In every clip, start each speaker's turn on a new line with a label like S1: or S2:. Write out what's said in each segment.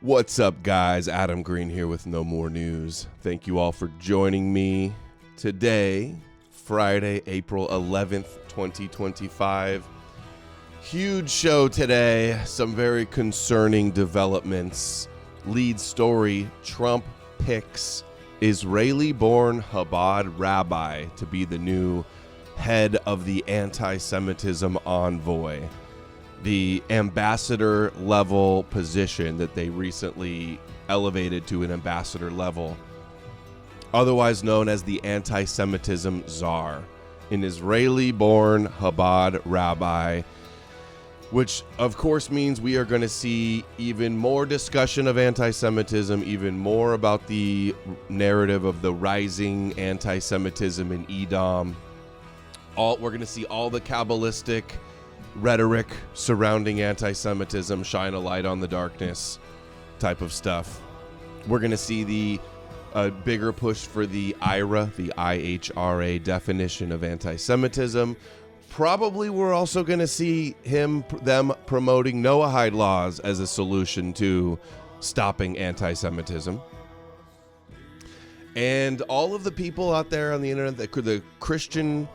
S1: What's up, guys? Adam Green here with No More News. Thank you all for joining me today, Friday, April 11th, 2025. Huge show today. Some very concerning developments. Lead story, Trump picks Israeli-born Chabad rabbi to be the new head of the anti-Semitism envoy. The ambassador level position that they recently elevated to an ambassador level, otherwise known as the anti-Semitism czar, an Israeli-born Chabad rabbi, which of course means we are going to see even more discussion of anti-Semitism, even more about the narrative of the rising anti-Semitism in Edom. We're going to see all the Kabbalistic rhetoric surrounding anti-Semitism shine a light on the darkness type of stuff. We're going to see the bigger push for the IHRA, the IHRA definition of anti-Semitism. Probably we're also going to see them promoting Noahide laws as a solution to stopping anti-Semitism. And all of the people out there on the internet, the Christian,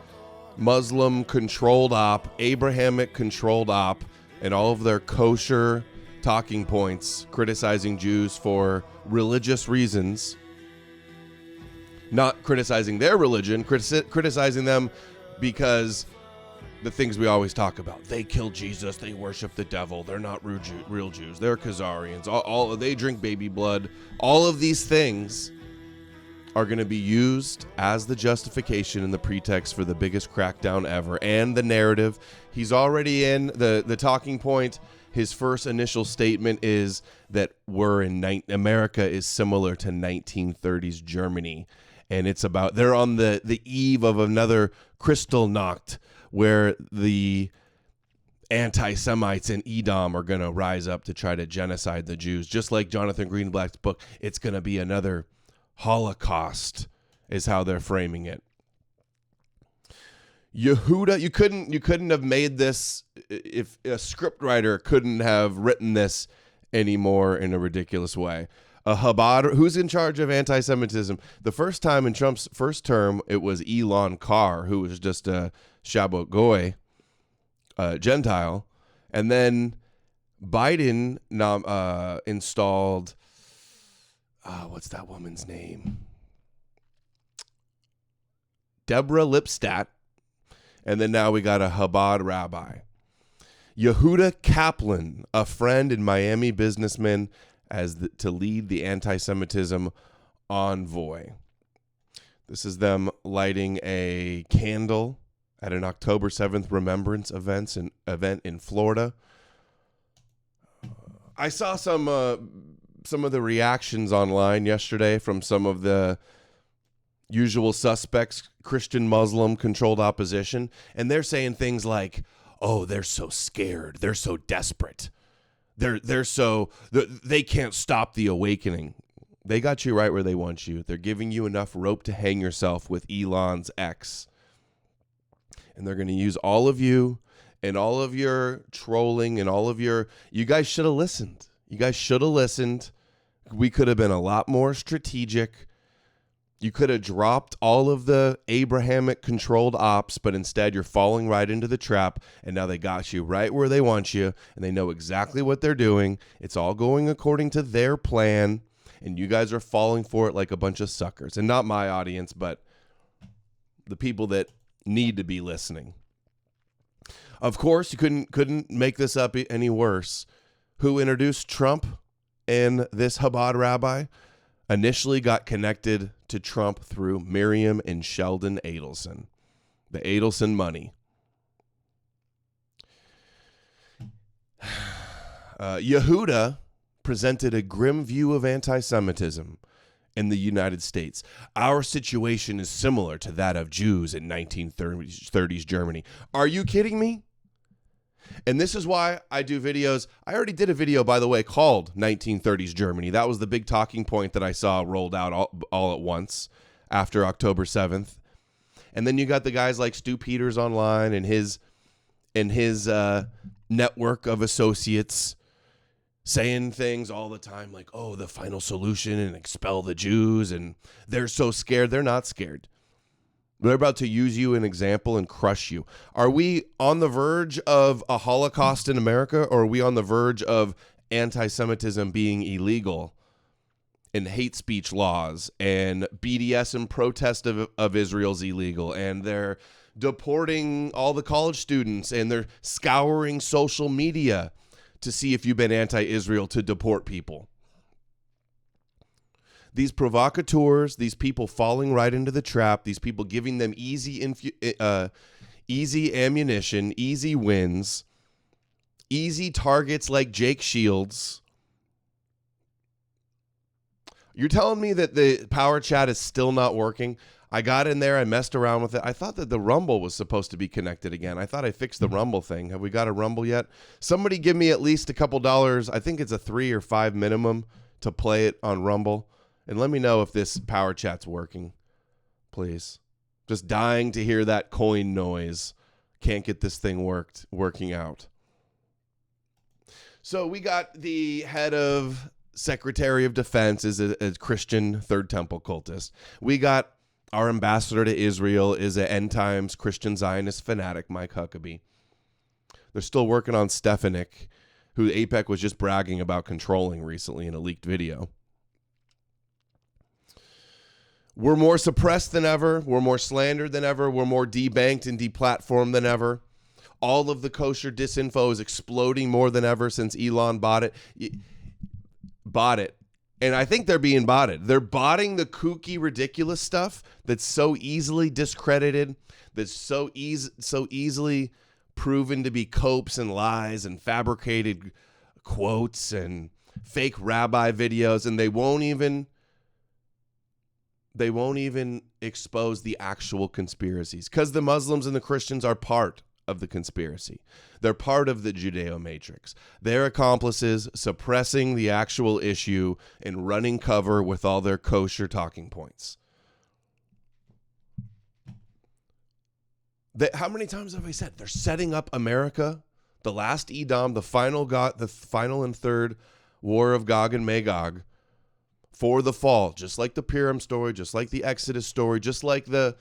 S1: Muslim controlled op, Abrahamic controlled op, and all of their kosher talking points criticizing Jews for religious reasons, not criticizing their religion, criticizing them because the things we always talk about. They killed Jesus, they worship the devil, they're not real Jews, they're Khazarians, they drink baby blood. All of these things are going to be used as the justification and the pretext for the biggest crackdown ever and the narrative. He's already in the talking point. His first initial statement is that America is similar to 1930s Germany. And it's about, they're on the eve of another Kristallnacht where the anti-Semites in Edom are going to rise up to try to genocide the Jews. Just like Jonathan Greenblatt's book, it's going to be another Holocaust is how they're framing it. Yehuda, you couldn't have made this, if a scriptwriter couldn't have written this anymore in a ridiculous way. A Chabad, who's in charge of anti-Semitism? The first time in Trump's first term, it was Elon Carr, who was just a Shabbat Goy, Gentile. And then Biden installed, what's that woman's name? Deborah Lipstadt. And then now we got a Chabad rabbi. Yehuda Kaplan, a friend and Miami businessman, to lead the anti-Semitism envoy. This is them lighting a candle at an October 7th remembrance event in Florida. I saw some of the reactions online yesterday from some of the usual suspects, Christian, Muslim controlled opposition, and they're saying things like, "Oh, they're so scared, they're so desperate, they can't stop the awakening." They got you right where they want you. They're giving you enough rope to hang yourself with Elon's X, and they're going to use all of you and all of your trolling and all of you guys should have listened. You guys should have listened. We could have been a lot more strategic. You could have dropped all of the Abrahamic controlled ops, but instead you're falling right into the trap, and now they got you right where they want you, and they know exactly what they're doing. It's all going according to their plan, and you guys are falling for it like a bunch of suckers. And not my audience, but the people that need to be listening. Of course, you couldn't make this up any worse. Who introduced Trump and this Chabad rabbi? Initially got connected to Trump through Miriam and Sheldon Adelson, the Adelson money. Yehuda presented a grim view of anti-Semitism in the United States. Our situation is similar to that of Jews in 1930s Germany. Are you kidding me? And this is why I do videos. I already did a video, by the way, called 1930s Germany. That was the big talking point that I saw rolled out all at once after October 7th. And then you got the guys like Stu Peters online and his network of associates saying things all the time like, oh, the final solution and expel the Jews. And they're so scared. They're not scared. They're about to use you an example and crush you. Are we on the verge of a Holocaust in America, or are we on the verge of anti-Semitism being illegal and hate speech laws and BDS and protest of Israel's illegal, and they're deporting all the college students and they're scouring social media to see if you've been anti-Israel to deport people? These provocateurs, these people falling right into the trap, these people giving them easy ammunition, easy wins, easy targets like Jake Shields. You're telling me that the power chat is still not working? I got in there, I messed around with it. I thought that the Rumble was supposed to be connected again. I thought I fixed the Rumble thing. Have we got a Rumble yet? Somebody give me at least a couple dollars. I think it's a $3 or $5 minimum to play it on Rumble. And let me know if this power chat's working, please. Just dying to hear that coin noise. Can't get this thing working out. So we got the head of Secretary of Defense is a Christian Third Temple cultist. We got our ambassador to Israel is an end times Christian Zionist fanatic, Mike Huckabee. They're still working on Stefanik, who APEC was just bragging about controlling recently in a leaked video. We're more suppressed than ever. We're more slandered than ever. We're more debanked and deplatformed than ever. All of the kosher disinfo is exploding more than ever since Elon bought it. And I think they're being botted. They're botting the kooky, ridiculous stuff that's so easily discredited, that's so easily proven to be copes and lies and fabricated quotes and fake rabbi videos, and they won't even expose the actual conspiracies, because the Muslims and the Christians are part of the conspiracy. They're part of the Judeo matrix. They're accomplices suppressing the actual issue and running cover with all their kosher talking points. How many times have I said they're setting up America, the last Edom, the final and third war of Gog and Magog, for the fall, just like the Purim story, just like the Exodus story, just like the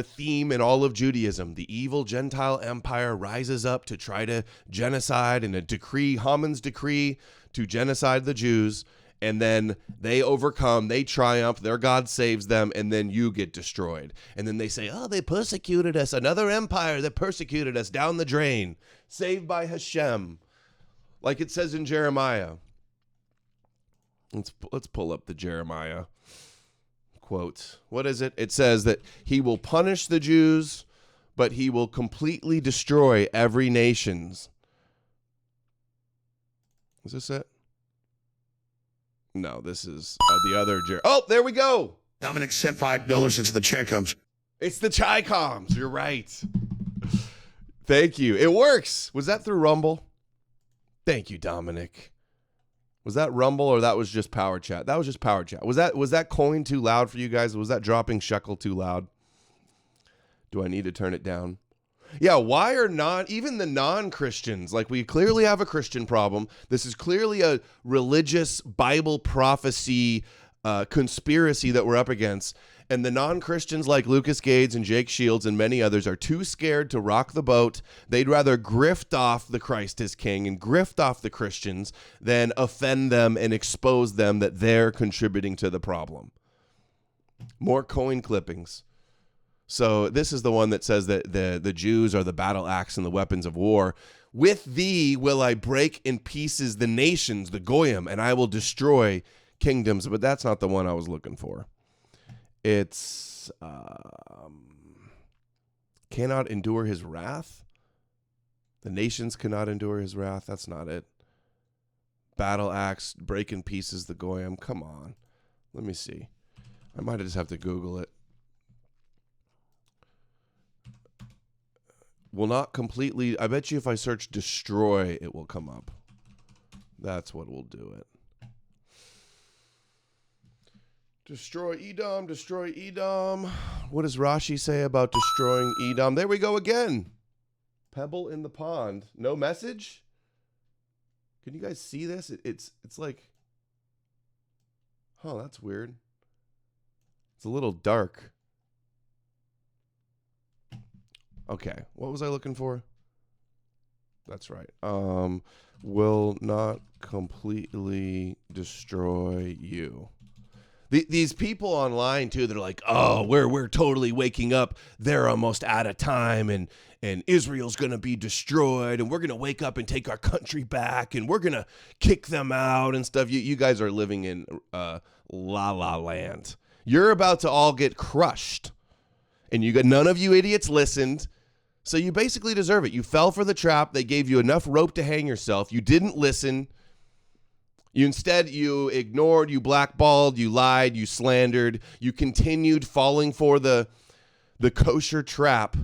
S1: theme in all of Judaism. The evil Gentile empire rises up to try to genocide, in a decree, Haman's decree, to genocide the Jews, and then they overcome, they triumph, their God saves them, and then you get destroyed. And then they say, oh, they persecuted us, another empire that persecuted us, down the drain, saved by Hashem, like it says in Jeremiah. Let's pull up the Jeremiah quote. What is it? It says that he will punish the Jews, but he will completely destroy every nation. Is this it? No, this is the other Oh, there we go.
S2: Dominic sent $5 into the Checoms.
S1: It's the Chicoms. You're right. Thank you. It works. Was that through Rumble? Thank you, Dominic. Was that Rumble or that was just Power Chat? That was just Power Chat. Was that coin too loud for you guys? Was that dropping shekel too loud? Do I need to turn it down? Yeah, why are not even the non-Christians, like we clearly have a Christian problem. This is clearly a religious Bible prophecy conspiracy that we're up against. And the non-Christians like Lucas Gades and Jake Shields and many others are too scared to rock the boat. They'd rather grift off the Christ is King and grift off the Christians than offend them and expose them that they're contributing to the problem. More coin clippings. So this is the one that says that the Jews are the battle axe and the weapons of war. With thee will I break in pieces the nations, the Goyim, and I will destroy kingdoms. But that's not the one I was looking for. It's cannot endure his wrath. The nations cannot endure his wrath. That's not it. Battle axe, break in pieces the Goyim. Come on. Let me see. I might just have to Google it. Will not completely. I bet you if I search destroy, it will come up. That's what will do it. Destroy Edom, destroy Edom. What does Rashi say about destroying Edom? There we go again. Pebble in the pond. No message? Can you guys see this? It's like, that's weird. It's a little dark. Okay, what was I looking for? That's right. Will not completely destroy you. These people online too, they're like, oh, we're totally waking up. They're almost out of time, and Israel's gonna be destroyed, and we're gonna wake up and take our country back, and we're gonna kick them out and stuff. You guys are living in la la land. You're about to all get crushed, and none of you idiots listened. So you basically deserve it. You fell for the trap. They gave you enough rope to hang yourself. You didn't listen. You ignored, you blackballed, you lied, you slandered, you continued falling for the kosher trap.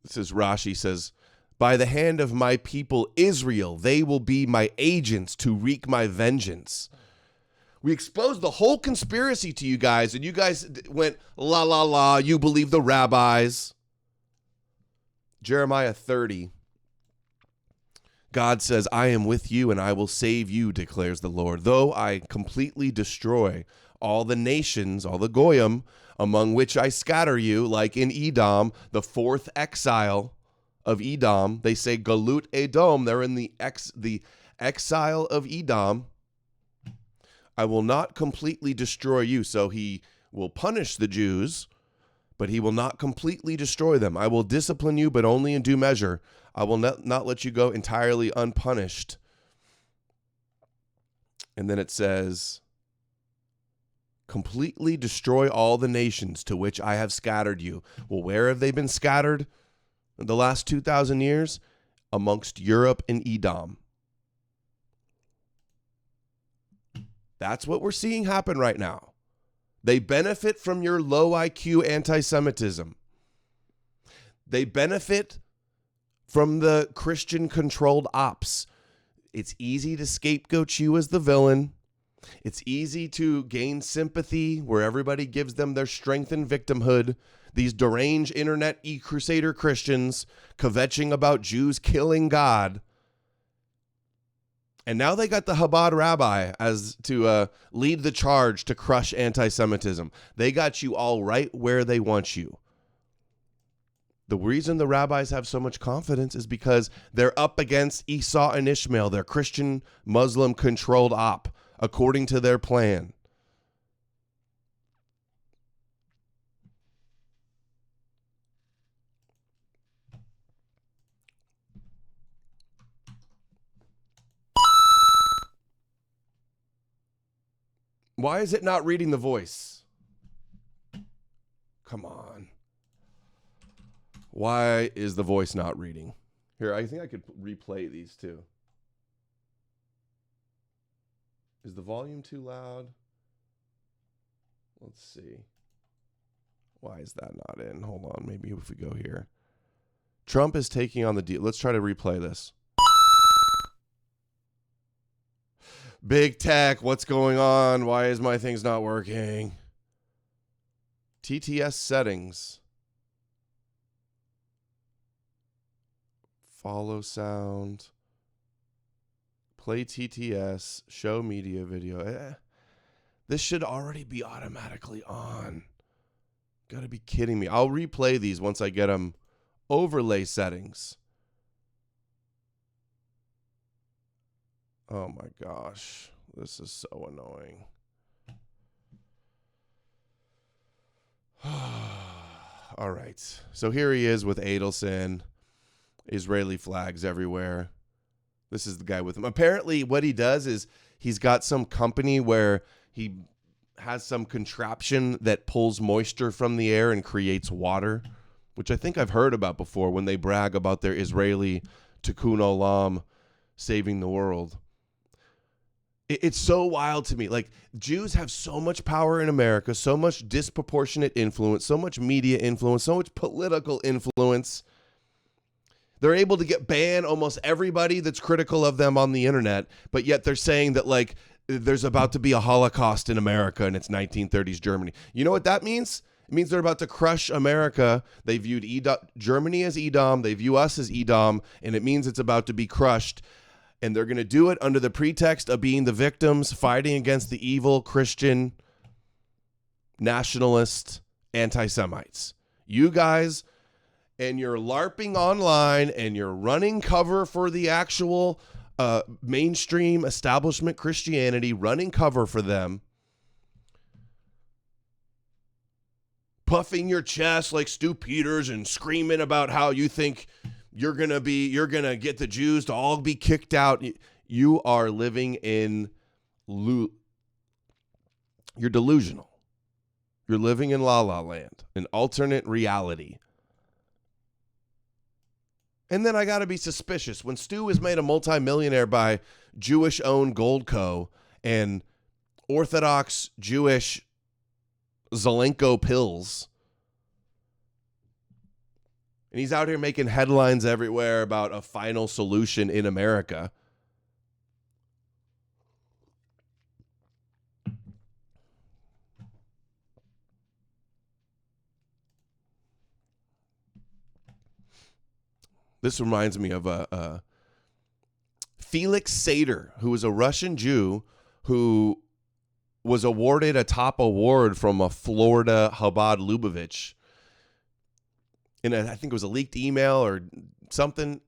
S1: This is Rashi says, by the hand of my people Israel, they will be my agents to wreak my vengeance. We exposed the whole conspiracy to you guys, and you guys went, la, la, la, you believe the rabbis. Jeremiah 30. God says, I am with you and I will save you, declares the Lord. Though I completely destroy all the nations, all the goyim, among which I scatter you, like in Edom, the fourth exile of Edom. They say Galut Edom. They're in the exile of Edom. I will not completely destroy you. So he will punish the Jews, but he will not completely destroy them. I will discipline you, but only in due measure. I will not let you go entirely unpunished. And then it says, completely destroy all the nations to which I have scattered you. Well, where have they been scattered in the last 2,000 years? Amongst Europe and Edom. That's what we're seeing happen right now. They benefit from your low IQ anti-Semitism. They benefit from the Christian-controlled ops. It's easy to scapegoat you as the villain. It's easy to gain sympathy where everybody gives them their strength and victimhood. These deranged internet e-crusader Christians kvetching about Jews killing God. And now they got the Chabad Rabbi as to lead the charge to crush anti-Semitism. They got you all right where they want you. The reason the rabbis have so much confidence is because they're up against Esau and Ishmael, their Christian Muslim controlled op, according to their plan. Why is it not reading the voice? Come on. Why is the voice not reading? Here, I think I could replay these too. Is the volume too loud? Let's see. Why is that not in? Hold on. Maybe if we go here. Trump is taking on the deal. Let's try to replay this. Big tech, what's going on? Why is my things not working? TTS settings. Follow sound. Play TTS. Show media video. This should already be automatically on. Gotta be kidding me. I'll replay these once I get them. Overlay settings. Oh my gosh. This is so annoying. All right. So here he is with Adelson. Israeli flags everywhere. This is the guy with him. Apparently what he does is he's got some company where he has some contraption that pulls moisture from the air and creates water, which I think I've heard about before when they brag about their Israeli Tikkun Olam saving the world. It's so wild to me. Like, Jews have so much power in America, so much disproportionate influence, so much media influence, so much political influence. They're able to ban almost everybody that's critical of them on the internet, but yet they're saying that, like, there's about to be a Holocaust in America and it's 1930s Germany. You know what that means? It means they're about to crush America. They viewed Germany as Edom. They view us as Edom, and it means it's about to be crushed. And they're going to do it under the pretext of being the victims, fighting against the evil Christian nationalist anti-Semites. You guys, and you're LARPing online, and you're running cover for the actual mainstream establishment Christianity, running cover for them, puffing your chest like Stu Peters and screaming about how you think you're going to get the Jews to all be kicked out. You are living in, you're delusional. You're living in La La Land, an alternate reality. And then I got to be suspicious. When Stu is made a multimillionaire by Jewish-owned Goldco and Orthodox Jewish Zelenko pills, and he's out here making headlines everywhere about a final solution in America, this reminds me of Felix Sater, who was a Russian Jew who was awarded a top award from a Florida Chabad Lubavitch. And I think it was a leaked email or something.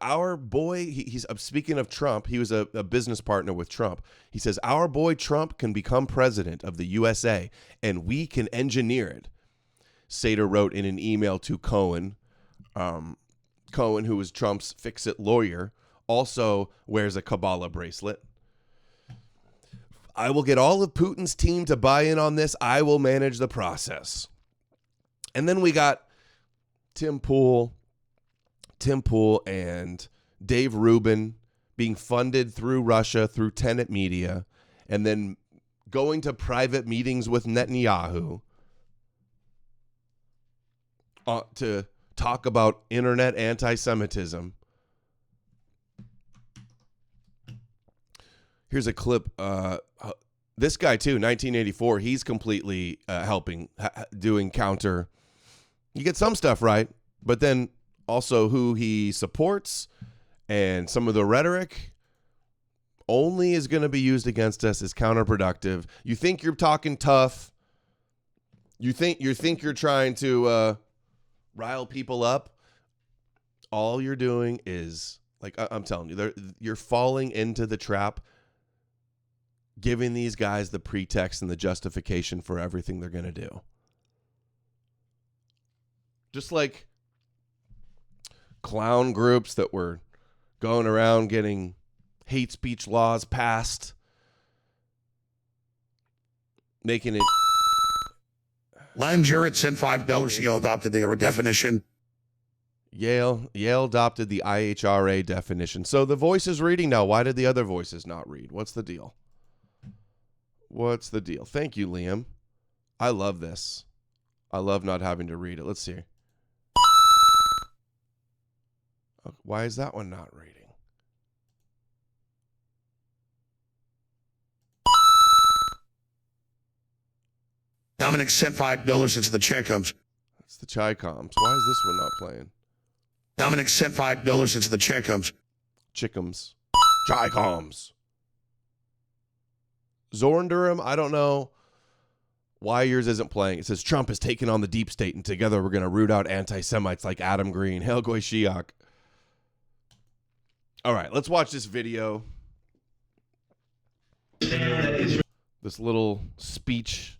S1: Our boy, he's speaking of Trump, he was a business partner with Trump. He says, our boy Trump can become president of the USA, and we can engineer it. Sater wrote in an email to Cohen. Cohen, who was Trump's fix-it lawyer, also wears a Kabbalah bracelet. I will get all of Putin's team to buy in on this. I will manage the process. And then we got Tim Pool and Dave Rubin being funded through Russia, through Tenet Media, and then going to private meetings with Netanyahu to talk about internet anti-Semitism. Here's a clip. This guy, too, 1984, he's completely helping, doing counter. You get some stuff right, but then also who he supports and some of the rhetoric only is going to be used against us as counterproductive. You think you're talking tough. You think you're trying to rile people up. All you're doing is, like I'm telling you, you're falling into the trap, giving these guys the pretext and the justification for everything they're going to do. Just like clown groups that were going around getting hate speech laws passed, making it.
S2: Len Jarrett sent $5 ago adopted the definition.
S1: Yale adopted the IHRA definition. So the voice is reading now. Why did the other voices not read? What's the deal? What's the deal? Thank you, Liam. I love this. I love not having to read it. Let's see. Why is that one not reading?
S2: Dominic sent $5 into the Checkums.
S1: That's the Chi-Coms. Why is this one not playing?
S2: Dominic sent $5 into the Checkums.
S1: Chickums. Chi-Coms. Zorn Durham, I don't know why yours isn't playing. It says Trump has taken on the deep state, and together we're going to root out anti-Semites like Adam Green. Hail Goy Shiach. All right, let's watch this video. This little speech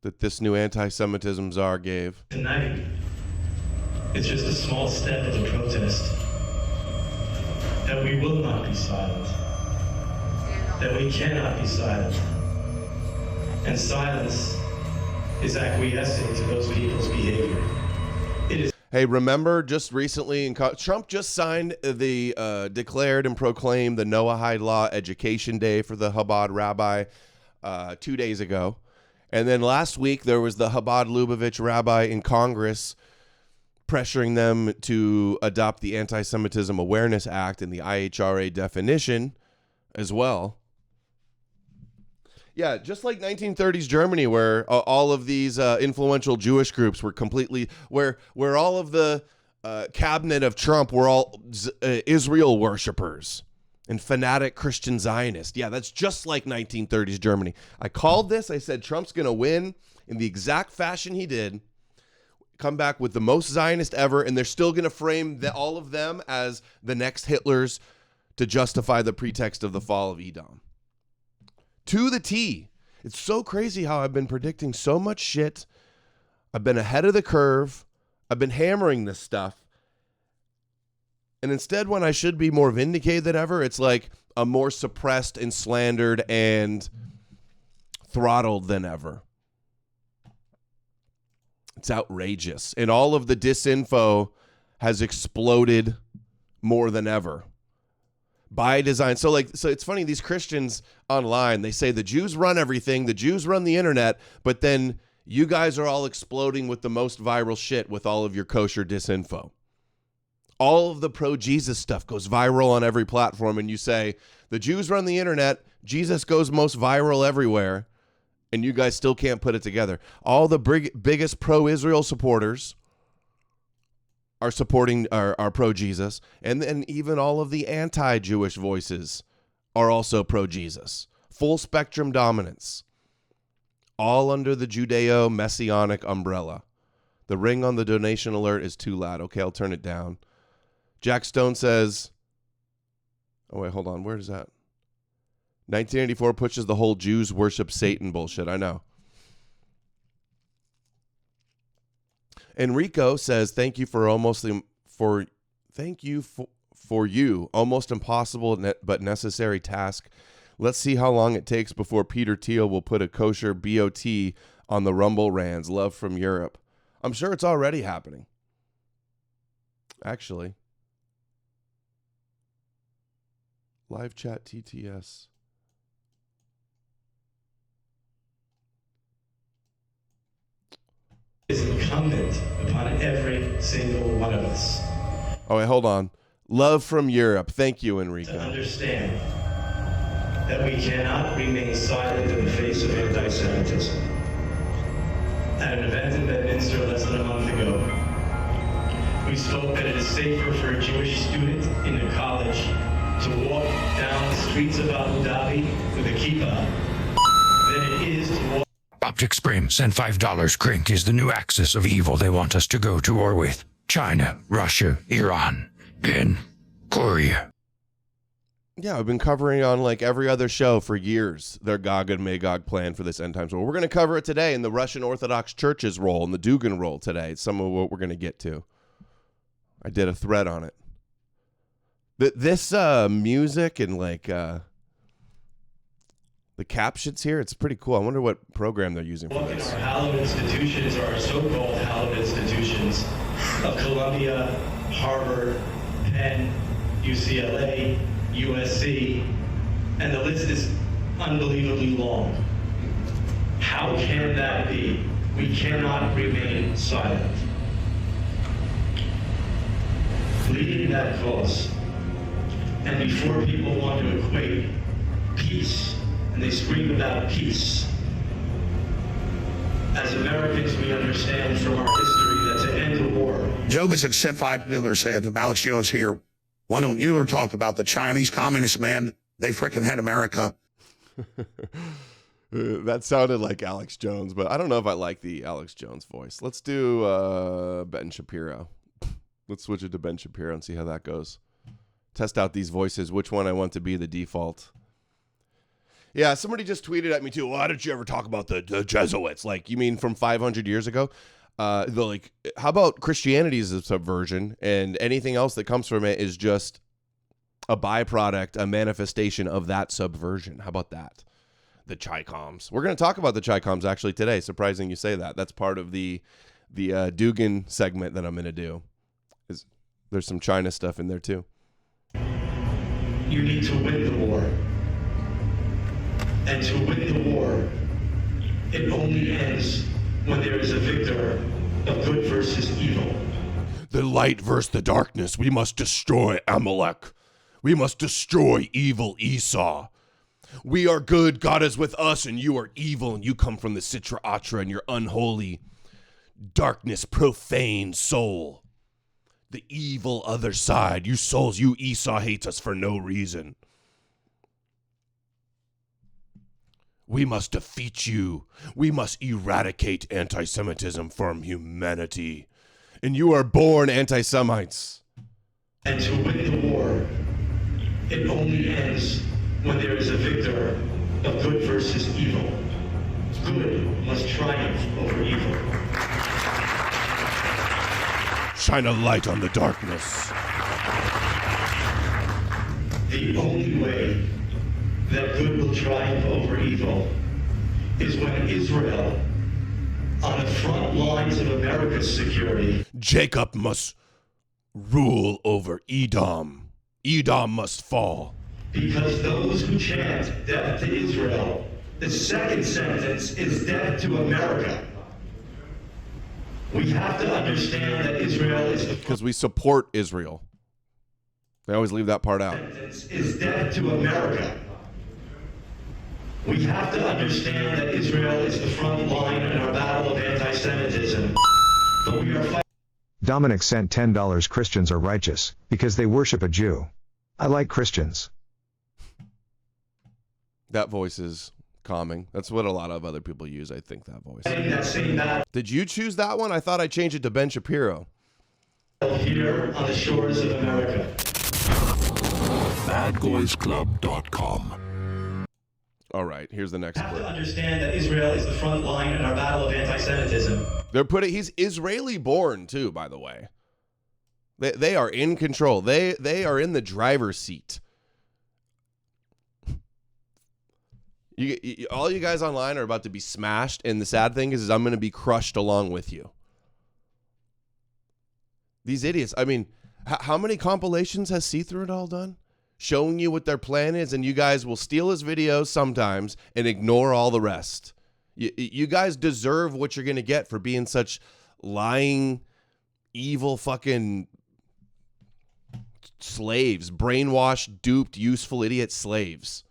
S1: that this new anti-Semitism czar gave.
S3: Tonight, it's just a small step of the protest. That we will not be silent. That we cannot be silent. And silence is acquiescing to those people's behavior. It is.
S1: Hey, remember just recently, Trump just signed declared and proclaimed the Noahide Law Education Day for the Chabad rabbi 2 days ago. And then last week, there was the Chabad Lubavitch rabbi in Congress pressuring them to adopt the Anti-Semitism Awareness Act and the IHRA definition as well. Yeah, just like 1930s Germany, where all of these influential Jewish groups were completely, where all of the cabinet of Trump were all Israel worshipers and fanatic Christian Zionists. Yeah, that's just like 1930s Germany. I called this. I said Trump's going to win in the exact fashion he did, come back with the most Zionist ever, and they're still going to frame all of them as the next Hitlers to justify the pretext of the fall of Edom. To the T. It's so crazy how I've been predicting so much shit. I've been ahead of the curve. I've been hammering this stuff. And instead, when I should be more vindicated than ever, it's like I'm more suppressed and slandered and throttled than ever. It's outrageous. And all of the disinfo has exploded more than ever. By design. So it's funny, these Christians online, they say the Jews run everything, the Jews run the internet, but then you guys are all exploding with the most viral shit with all of your kosher disinfo. All of the pro-Jesus stuff goes viral on every platform, and you say the Jews run the internet, Jesus goes most viral everywhere, and you guys still can't put it together. All the biggest pro-Israel supporters are supporting are pro-Jesus, and then even all of the anti-Jewish voices are also pro-Jesus. Full spectrum dominance. All under the Judeo-Messianic umbrella. The ring on the donation alert is too loud. Okay, I'll turn it down. Jack Stone says, oh wait, hold on, where is that? 1984 pushes the whole Jews worship Satan bullshit. I know. Enrico says, thank you for almost impossible but necessary task. Let's see how long it takes before Peter Thiel will put a kosher BOT on the Rumble Rans. Love from Europe. I'm sure it's already happening. Actually. Live chat TTS.
S3: Is incumbent upon every single one of us.
S1: Oh, wait, hold on. Love from Europe. Thank you, Enrico.
S3: To understand that we cannot remain silent in the face of anti-Semitism. At an event in Bedminster less than a month ago, we spoke that it is safer for a Jewish student in a college to walk down the streets of Abu Dhabi with a kippah than it is to walk.
S4: Optic Spring sent $5. Crink is the new axis of evil they want us to go to war with. China, Russia, Iran, and Korea.
S1: Yeah, I've been covering on like every other show for years their Gog and Magog plan for this end times war. We're going to cover it today in the Russian Orthodox Church's role and the Dugan role today. It's some of what we're going to get to. I did a thread on it. This music and like the captions here, it's pretty cool. I wonder what program they're using for this.
S3: Our hallowed institutions, or our so-called hallowed institutions of Columbia, Harvard, Penn, UCLA, USC, and the list is unbelievably long. How can that be? We cannot remain silent. Leading that cause, and before people want to equate peace, and they scream about peace. As Americans, we understand from our history that to end the war.
S2: Joe has sent $5 said the Alex Jones here. Why don't you talk about the Chinese communist man? They frickin' had America.
S1: That sounded like Alex Jones, but I don't know if I like the Alex Jones voice. Let's do Ben Shapiro. Let's switch it to Ben Shapiro and see how that goes. Test out these voices, which one I want to be the default. Yeah, somebody just tweeted at me too. Why did you ever talk about the Jesuits? Like, you mean from 500 years ago? They're like, how about Christianity is a subversion and anything else that comes from it is just a byproduct, a manifestation of that subversion? How about that? The Chi-Coms. We're going to talk about the Chi-Coms actually today. Surprising you say that. That's part of the Dugan segment that I'm going to do. There's some China stuff in there too.
S3: You need to win the war. And to win the war, it only ends when there is a victor of good versus evil.
S1: The light versus the darkness. We must destroy Amalek. We must destroy evil Esau. We are good, God is with us, and you are evil, and you come from the Sitra Atra, and you're unholy. Darkness, profane soul. The evil other side. You souls, you Esau hates us for no reason. We must defeat you. We must eradicate anti-Semitism from humanity. And you are born anti-Semites.
S3: And to win the war, it only ends when there is a victor of good versus evil. Good must triumph over evil.
S1: Shine a light on the darkness.
S3: The only way that good will triumph over evil is when Israel, on the front lines of America's security,
S1: Jacob must rule over Edom. Edom must fall.
S3: because those who chant death to Israel, the second sentence is death to America. We have to understand that Israel is the
S1: Because we support Israel. They always leave that part out.
S3: sentence is death to America. We have to understand that Israel is the front line in our battle of anti-Semitism. But we are fighting.
S5: Dominic sent $10. Christians are righteous because they worship a Jew. I like Christians.
S1: That voice is calming. That's what a lot of other people use, I think, that voice.
S3: That same battle
S1: Did you choose that one? I thought I changed it to Ben Shapiro.
S3: here on the shores of America.
S6: badboysclub.com.
S1: All right, here's the next
S3: We have to
S1: clip.
S3: understand that Israel is the front line in our battle of anti-Semitism.
S1: They're putting, he's Israeli born too, by the way. They are in control. They are in the driver's seat. All you guys online are about to be smashed, and the sad thing is I'm going to be crushed along with you. These idiots. I mean, how many compilations has See Through It All done? Showing you what their plan is, and you guys will steal his videos sometimes and ignore all the rest. You guys deserve what you're going to get for being such lying, evil fucking slaves. Brainwashed, duped, useful idiot slaves.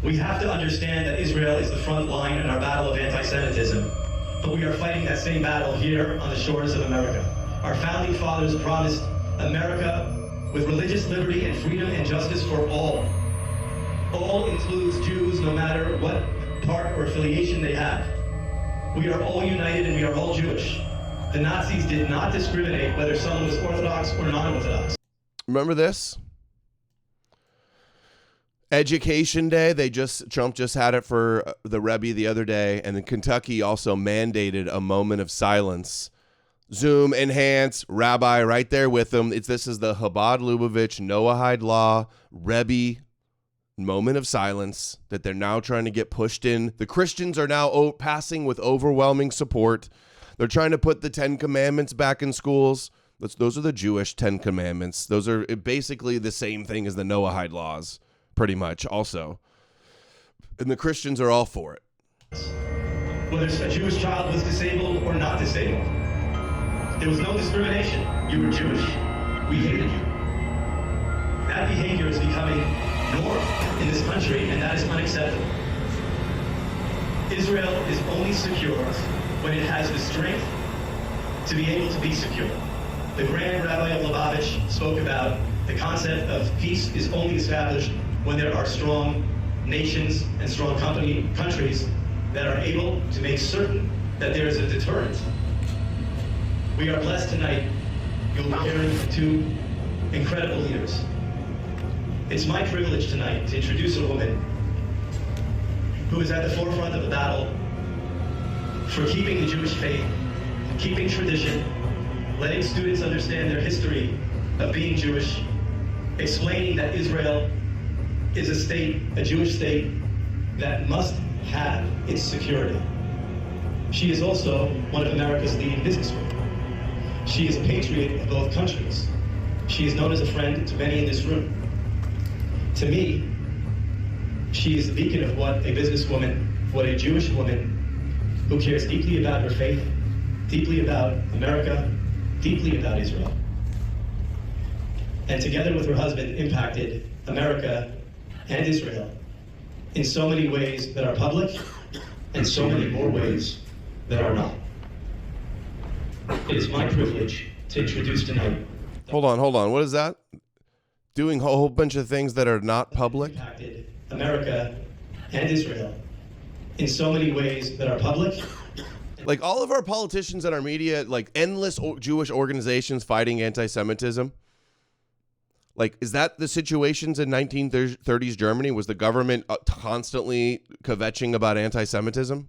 S3: We have to understand that Israel is the front line in our battle of anti-Semitism. But we are fighting that same battle here on the shores of America. Our founding fathers promised America with religious liberty and freedom and justice for all. All includes Jews, no matter what part or affiliation they have. We are all united and we are all Jewish. The Nazis did not discriminate whether someone was Orthodox or non-Orthodox.
S1: Remember this? Education Day, Trump just had it for the Rabbi the other day, and then Kentucky also mandated a moment of silence. Zoom, enhance, Rabbi right there with them. This is the Chabad Lubavitch Noahide law, Rebbe moment of silence that they're now trying to get pushed in. The Christians are now passing with overwhelming support. They're trying to put the 10 Commandments back in schools. Those are the Jewish 10 Commandments. Those are basically the same thing as the Noahide laws, pretty much also. And the Christians are all for it.
S3: Whether a Jewish child was disabled or not disabled. There was no discrimination. You were Jewish. We hated you. That behavior is becoming norm in this country, and that is unacceptable. Israel is only secure when it has the strength to be able to be secure. The Grand Rabbi of Lubavitch spoke about the concept of peace is only established when there are strong nations and strong countries that are able to make certain that there is a deterrent. We are blessed tonight. You'll be hearing from two incredible leaders. It's my privilege tonight to introduce a woman who is at the forefront of the battle for keeping the Jewish faith, keeping tradition, letting students understand their history of being Jewish, explaining that Israel is a state, a Jewish state, that must have its security. She is also one of America's leading businesswomen. She is a patriot of both countries. She is known as a friend to many in this room. To me, she is a beacon of what a businesswoman, what a Jewish woman who cares deeply about her faith, deeply about America, deeply about Israel. And together with her husband, impacted America and Israel in so many ways that are public and so many more ways that are not. It is my privilege to introduce tonight.
S1: Hold on. What is that? Doing a whole bunch of things that are not public?
S3: Impacted America and Israel in so many ways that are public.
S1: Like all of our politicians and our media, like endless Jewish organizations fighting anti-Semitism. Like, is that the situations in 1930s Germany? Was the government constantly kvetching about anti-Semitism?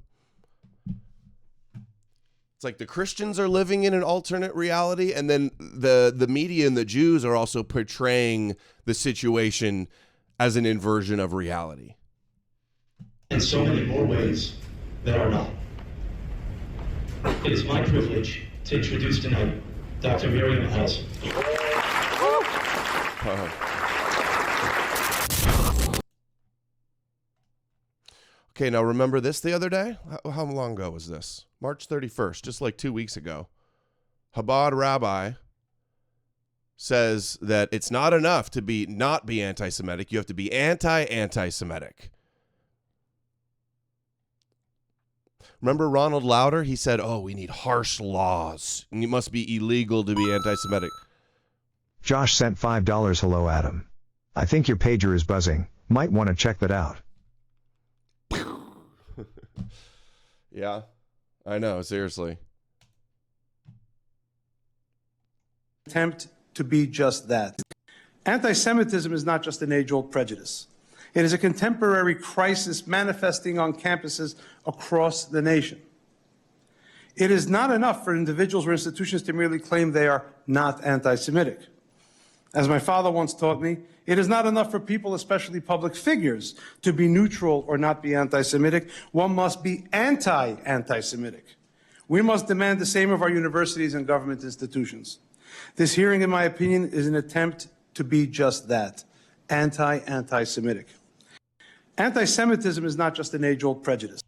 S1: It's like the Christians are living in an alternate reality, and then the media and the Jews are also portraying the situation as an inversion of reality.
S3: In so many more ways that are not. It is my privilege to introduce tonight Dr. Miriam Allison.
S1: Okay, now remember this the other day? How long ago was this? March 31st, just like 2 weeks ago. Chabad Rabbi says that it's not enough to not be anti-Semitic. You have to be anti-Semitic. Remember Ronald Lauder? He said, we need harsh laws. And it must be illegal to be anti-Semitic.
S5: Josh sent $5. Hello, Adam. I think your pager is buzzing. Might want to check that out.
S1: Yeah, I know, seriously.
S7: Attempt to be just that. Anti-Semitism is not just an age-old prejudice. It is a contemporary crisis manifesting on campuses across the nation. It is not enough for individuals or institutions to merely claim they are not anti-Semitic. As my father once taught me, it is not enough for people, especially public figures, to be neutral or not be anti-Semitic. One must be anti-Semitic. We must demand the same of our universities and government institutions. This hearing, in my opinion, is an attempt to be just that, anti-Semitic. Anti-Semitism is not just an age-old prejudice.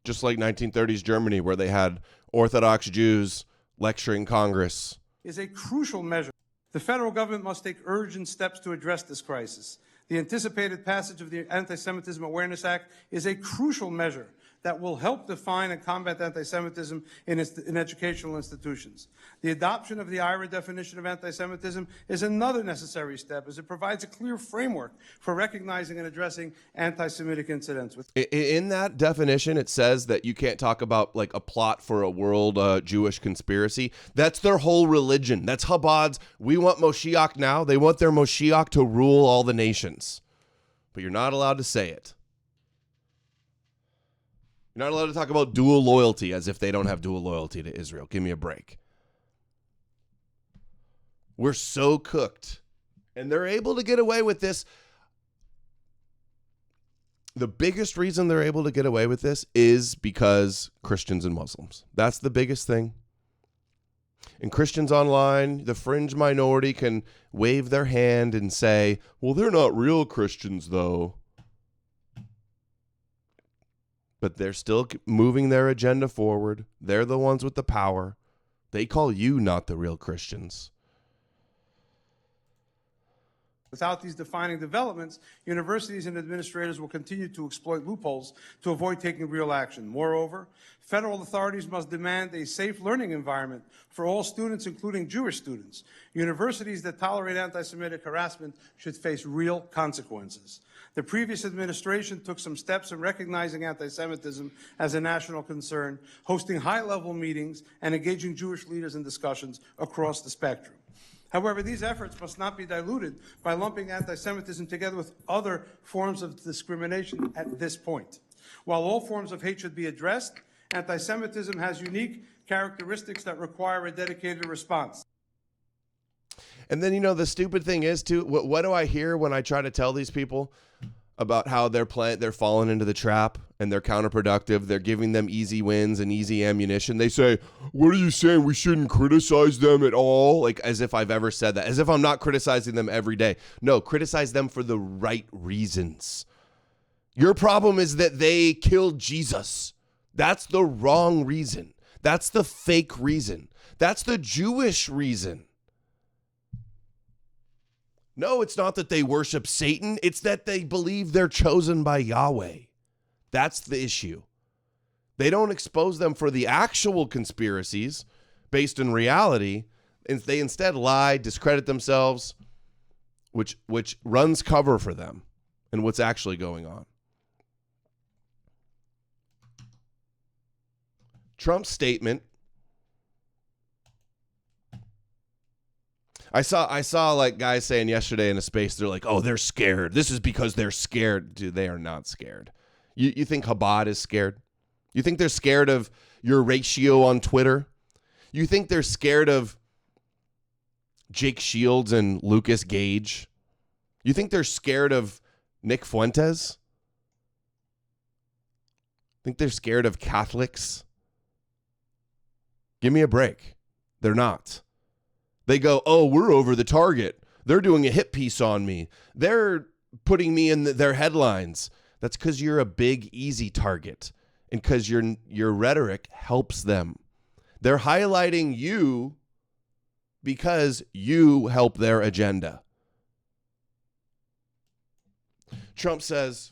S1: Just like 1930s Germany, where they had Orthodox Jews lecturing Congress.
S7: Is a crucial measure. The federal government must take urgent steps to address this crisis. The anticipated passage of the Anti-Semitism Awareness Act is a crucial measure that will help define and combat anti-Semitism in educational institutions. The adoption of the IRA definition of anti-Semitism is another necessary step, as it provides a clear framework for recognizing and addressing anti-Semitic incidents.
S1: In that definition, it says that you can't talk about like a plot for a world Jewish conspiracy. That's their whole religion. That's Chabad's. We want Moshiach now. They want their Moshiach to rule all the nations. But you're not allowed to say it. You're not allowed to talk about dual loyalty as if they don't have dual loyalty to Israel. Give me a break. We're so cooked. And they're able to get away with this. The biggest reason they're able to get away with this is because Christians and Muslims. That's the biggest thing. And Christians online, the fringe minority, can wave their hand and say, well, they're not real Christians, though. But they're still moving their agenda forward. They're the ones with the power. They call you not the real Christians.
S7: Without these defining developments, universities and administrators will continue to exploit loopholes to avoid taking real action. Moreover, federal authorities must demand a safe learning environment for all students, including Jewish students. Universities that tolerate anti-Semitic harassment should face real consequences. The previous administration took some steps in recognizing anti-Semitism as a national concern, hosting high-level meetings and engaging Jewish leaders in discussions across the spectrum. However, these efforts must not be diluted by lumping anti-Semitism together with other forms of discrimination at this point. While all forms of hate should be addressed, anti-Semitism has unique characteristics that require a dedicated response.
S1: And then, the stupid thing is, too, what do I hear when I try to tell these people about how they're falling into the trap and they're counterproductive? They're giving them easy wins and easy ammunition. They say, what are you saying? We shouldn't criticize them at all? Like, as if I've ever said that. As if I'm not criticizing them every day. No, criticize them for the right reasons. Your problem is that they killed Jesus. That's the wrong reason. That's the fake reason. That's the Jewish reason. No, it's not that they worship Satan. It's that they believe they're chosen by Yahweh. That's the issue. They don't expose them for the actual conspiracies based in reality. They instead lie, discredit themselves, which runs cover for them and what's actually going on. Trump's statement. I saw like guys saying yesterday in a space, they're like, oh, they're scared. This is because they're scared. Dude, they are not scared. You think Chabad is scared? You think they're scared of your ratio on Twitter? You think they're scared of Jake Shields and Lucas Gage? You think they're scared of Nick Fuentes? Think they're scared of Catholics? Give me a break. They're not. They go, oh, we're over the target. They're doing a hit piece on me. They're putting me in their headlines. That's because you're a big, easy target and because your rhetoric helps them. They're highlighting you because you help their agenda. Trump says,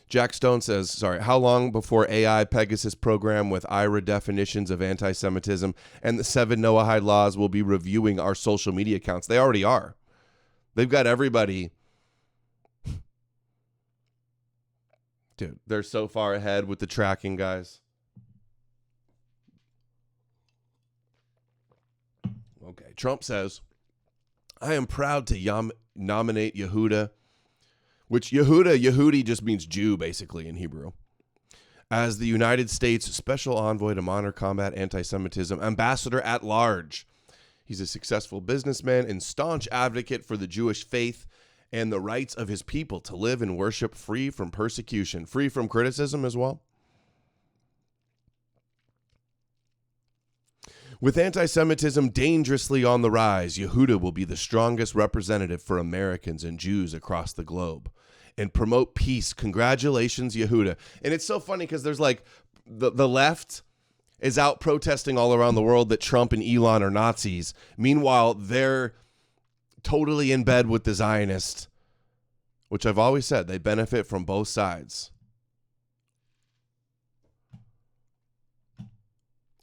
S1: Jack Stone says, how long before AI Pegasus program with IRA definitions of anti-Semitism and the 7 Noahide laws will be reviewing our social media accounts? They already are. They've got everybody. Dude, they're so far ahead with the tracking, guys. Okay, Trump says, I am proud to nominate Yehuda, which Yehudi just means Jew, basically, in Hebrew, as the United States Special Envoy to Monitor Combat Anti-Semitism, Ambassador at Large. He's a successful businessman and staunch advocate for the Jewish faith and the rights of his people to live and worship free from persecution, free from criticism as well. With anti-Semitism dangerously on the rise, Yehuda will be the strongest representative for Americans and Jews across the globe and promote peace. Congratulations, Yehuda. And it's so funny because there's like the left is out protesting all around the world that Trump and Elon are Nazis. Meanwhile, they're totally in bed with the Zionists, which I've always said, they benefit from both sides.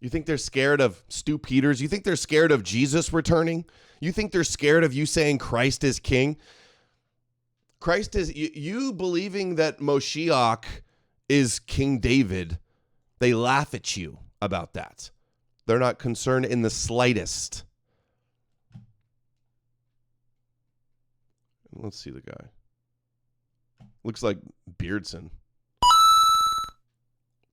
S1: You think they're scared of Stu Peters? You think they're scared of Jesus returning? You think they're scared of you saying Christ is king? Christ is, you believing that Moshiach is King David, they laugh at you about that. They're not concerned in the slightest. Let's see the guy. Looks like Beardson.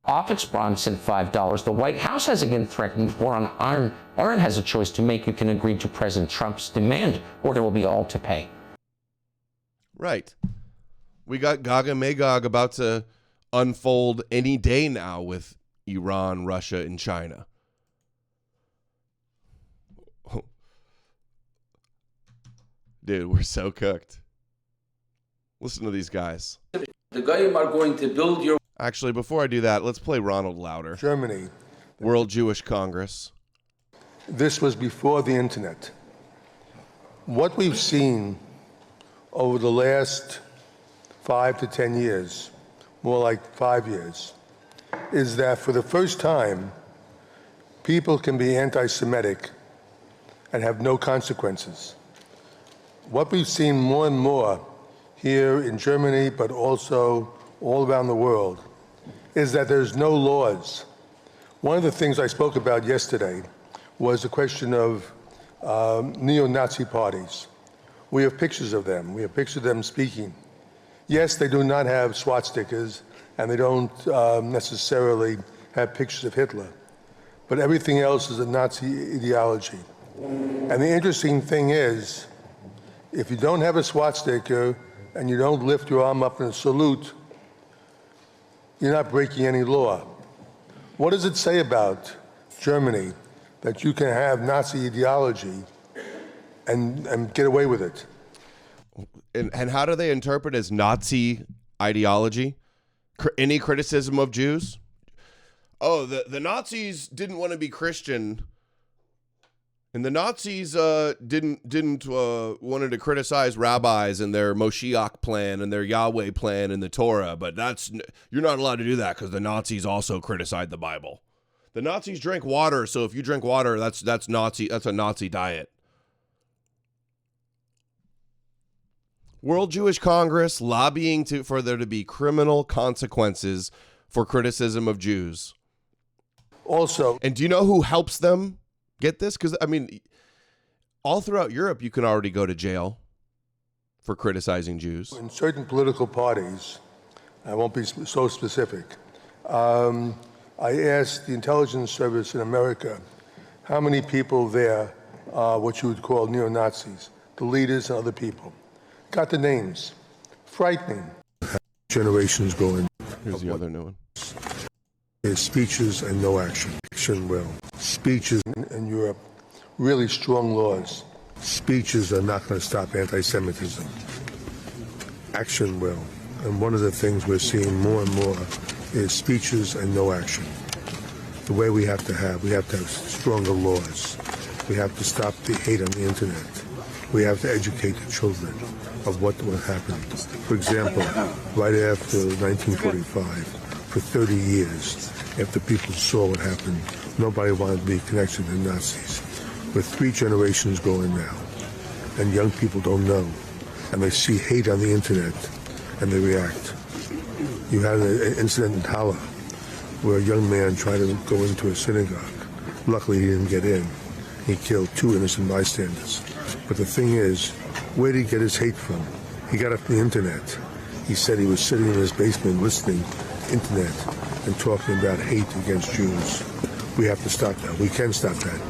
S8: Office Bond sent $5. The White House has again threatened war on Iran. Iran has a choice to make. You can agree to President Trump's demand, or there will be all to pay.
S1: Right. We got Gog and Magog about to unfold any day now with Iran, Russia, and China. Dude, we're so cooked. Listen to these guys.
S9: The Goyim are going to build your...
S1: Actually, before I do that, let's play Ronald louder.
S10: Germany.
S1: World Jewish Congress.
S10: This was before the internet. What we've seen over the last 5 to 10 years, more like 5 years, is that for the first time, people can be anti-Semitic and have no consequences. What we've seen more and more here in Germany, but also all around the world, is that there's no laws. One of the things I spoke about yesterday was the question of neo-Nazi parties. We have pictures of them. We have pictures of them speaking. Yes, they do not have swastikas, and they don't necessarily have pictures of Hitler, but everything else is a Nazi ideology. And the interesting thing is, if you don't have a swastika and you don't lift your arm up in a salute, you're not breaking any law. What does it say about Germany that you can have Nazi ideology and get away with it?
S1: And how do they interpret as Nazi ideology? Any criticism of Jews? Oh, the Nazis didn't want to be Christian, And the Nazis didn't wanted to criticize rabbis and their Moshiach plan and their Yahweh plan in the Torah, but you're not allowed to do that because the Nazis also criticized the Bible. The Nazis drank water, so if you drink water, that's a Nazi diet. World Jewish Congress lobbying for there to be criminal consequences for criticism of Jews.
S10: Also,
S1: and do you know who helps them get this? Because, I mean, all throughout Europe, you can already go to jail for criticizing Jews.
S10: In certain political parties, I won't be so specific, I asked the intelligence service in America how many people there are what you would call neo-Nazis, the leaders and other people. Got the names. Frightening. Generations going.
S1: Here's the other new one.
S10: There's speeches and no action. Action will. Speeches in Europe, really strong laws. Speeches are not going to stop anti-Semitism. Action will. And one of the things we're seeing more and more is speeches and no action. The way we have to have stronger laws. We have to stop the hate on the internet. We have to educate the children of what happened. For example, right after 1945, for 30 years, after people saw what happened, nobody wanted to be connected to the Nazis. We're 3 generations going now, and young people don't know, and they see hate on the internet, and they react. You had an incident in Halle where a young man tried to go into a synagogue. Luckily, he didn't get in. He killed 2 innocent bystanders. But the thing is, where did he get his hate from? He got it from the internet. He said he was sitting in his basement listening to internet and talking about hate against Jews. We have to stop that. We can stop that.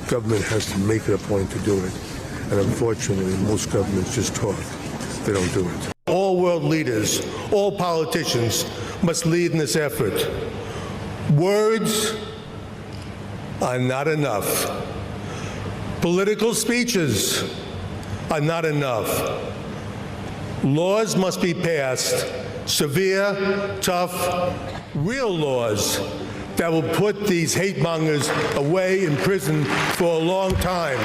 S10: Government has to make it a point to do it. And unfortunately, most governments just talk. They don't do it.
S11: All world leaders, all politicians must lead in this effort. Words are not enough. Political speeches are not enough. Laws must be passed, severe, tough, real laws that will put these hate mongers away in prison for a long time.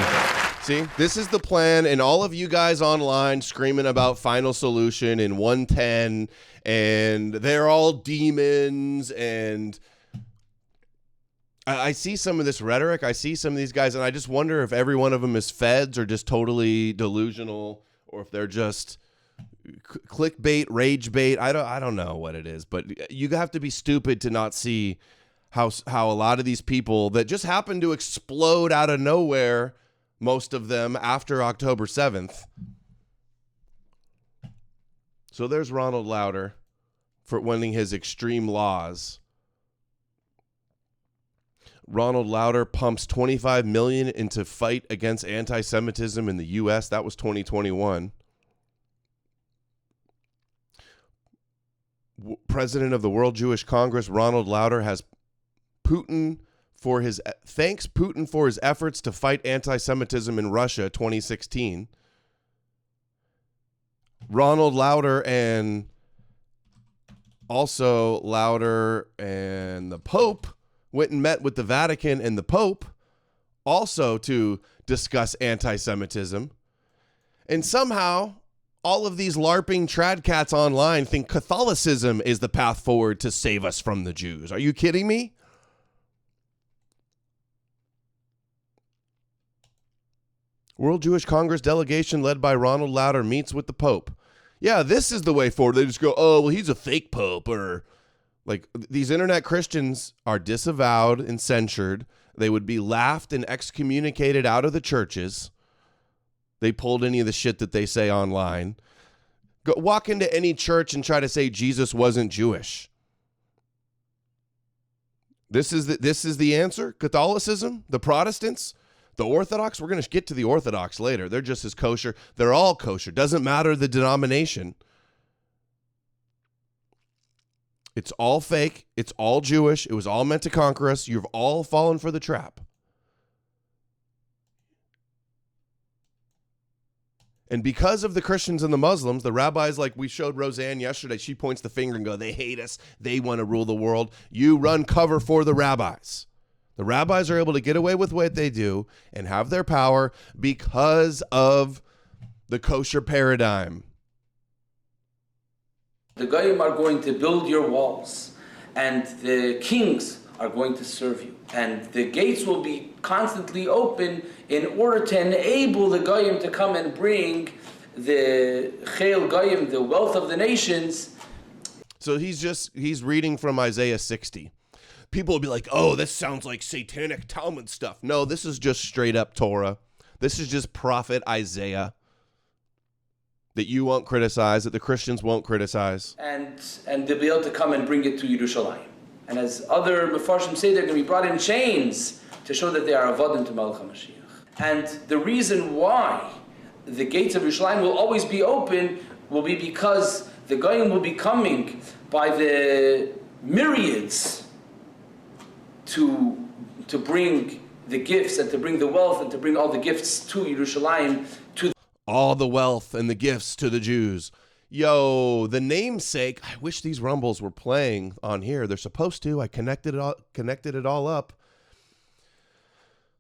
S1: See, this is the plan, and all of you guys online screaming about final solution in 110, and they're all demons, and I see some of this rhetoric. I see some of these guys, and I just wonder if every one of them is feds or just totally delusional, or if they're just clickbait, rage bait. I don't know what it is, but you have to be stupid to not see how a lot of these people that just happen to explode out of nowhere, most of them after October 7th. So there's Ronald Lauder for winning his extreme laws. Ronald Lauder pumps $25 million into fight against anti-Semitism in the U.S. That was 2021. President of the World Jewish Congress, Ronald Lauder, has thanks Putin for his efforts to fight anti-Semitism in Russia 2016. Ronald Lauder and also Lauder and the Pope went and met with the Vatican and the Pope also to discuss anti-Semitism. And somehow all of these LARPing trad cats online think Catholicism is the path forward to save us from the Jews. Are you kidding me? World Jewish Congress delegation led by Ronald Lauder meets with the Pope. Yeah, this is the way forward. They just go, oh, well, he's a fake Pope. Or like these internet Christians are disavowed and censured. They would be laughed and excommunicated out of the churches. They pulled any of the shit that they say online. Go walk into any church and try to say Jesus wasn't Jewish. This is the answer? Catholicism? The Protestants? The Orthodox? We're going to get to the Orthodox later. They're just as kosher. They're all kosher. Doesn't matter the denomination. It's all fake. It's all Jewish. It was all meant to conquer us. You've all fallen for the trap. And because of the Christians and the Muslims, the rabbis, like we showed Roseanne yesterday, she points the finger and go, they hate us. They want to rule the world. You run cover for the rabbis. The rabbis are able to get away with what they do and have their power because of the kosher paradigm.
S9: The Goyim are going to build your walls, and the kings are going to serve you. And the gates will be constantly open in order to enable the Goyim to come and bring the Chayil Goyim, the wealth of the nations.
S1: So he's reading from Isaiah 60. People will be like, oh, this sounds like satanic Talmud stuff. No, this is just straight up Torah. This is just prophet Isaiah that you won't criticize, that the Christians won't criticize.
S9: And they'll be able to come and bring it to Yerushalayim. And as other Mefarshim say, they're going to be brought in chains to show that they are avodim to Melech HaMashiach. And the reason why the gates of Yerushalayim will always be open will be because the Goyim will be coming by the myriads to bring the gifts and to bring the wealth and to bring all the gifts to Yerushalayim.
S1: All the wealth and the gifts to the Jews. Yo, the namesake, I wish these rumbles were playing on here. They're supposed to. I connected it all up.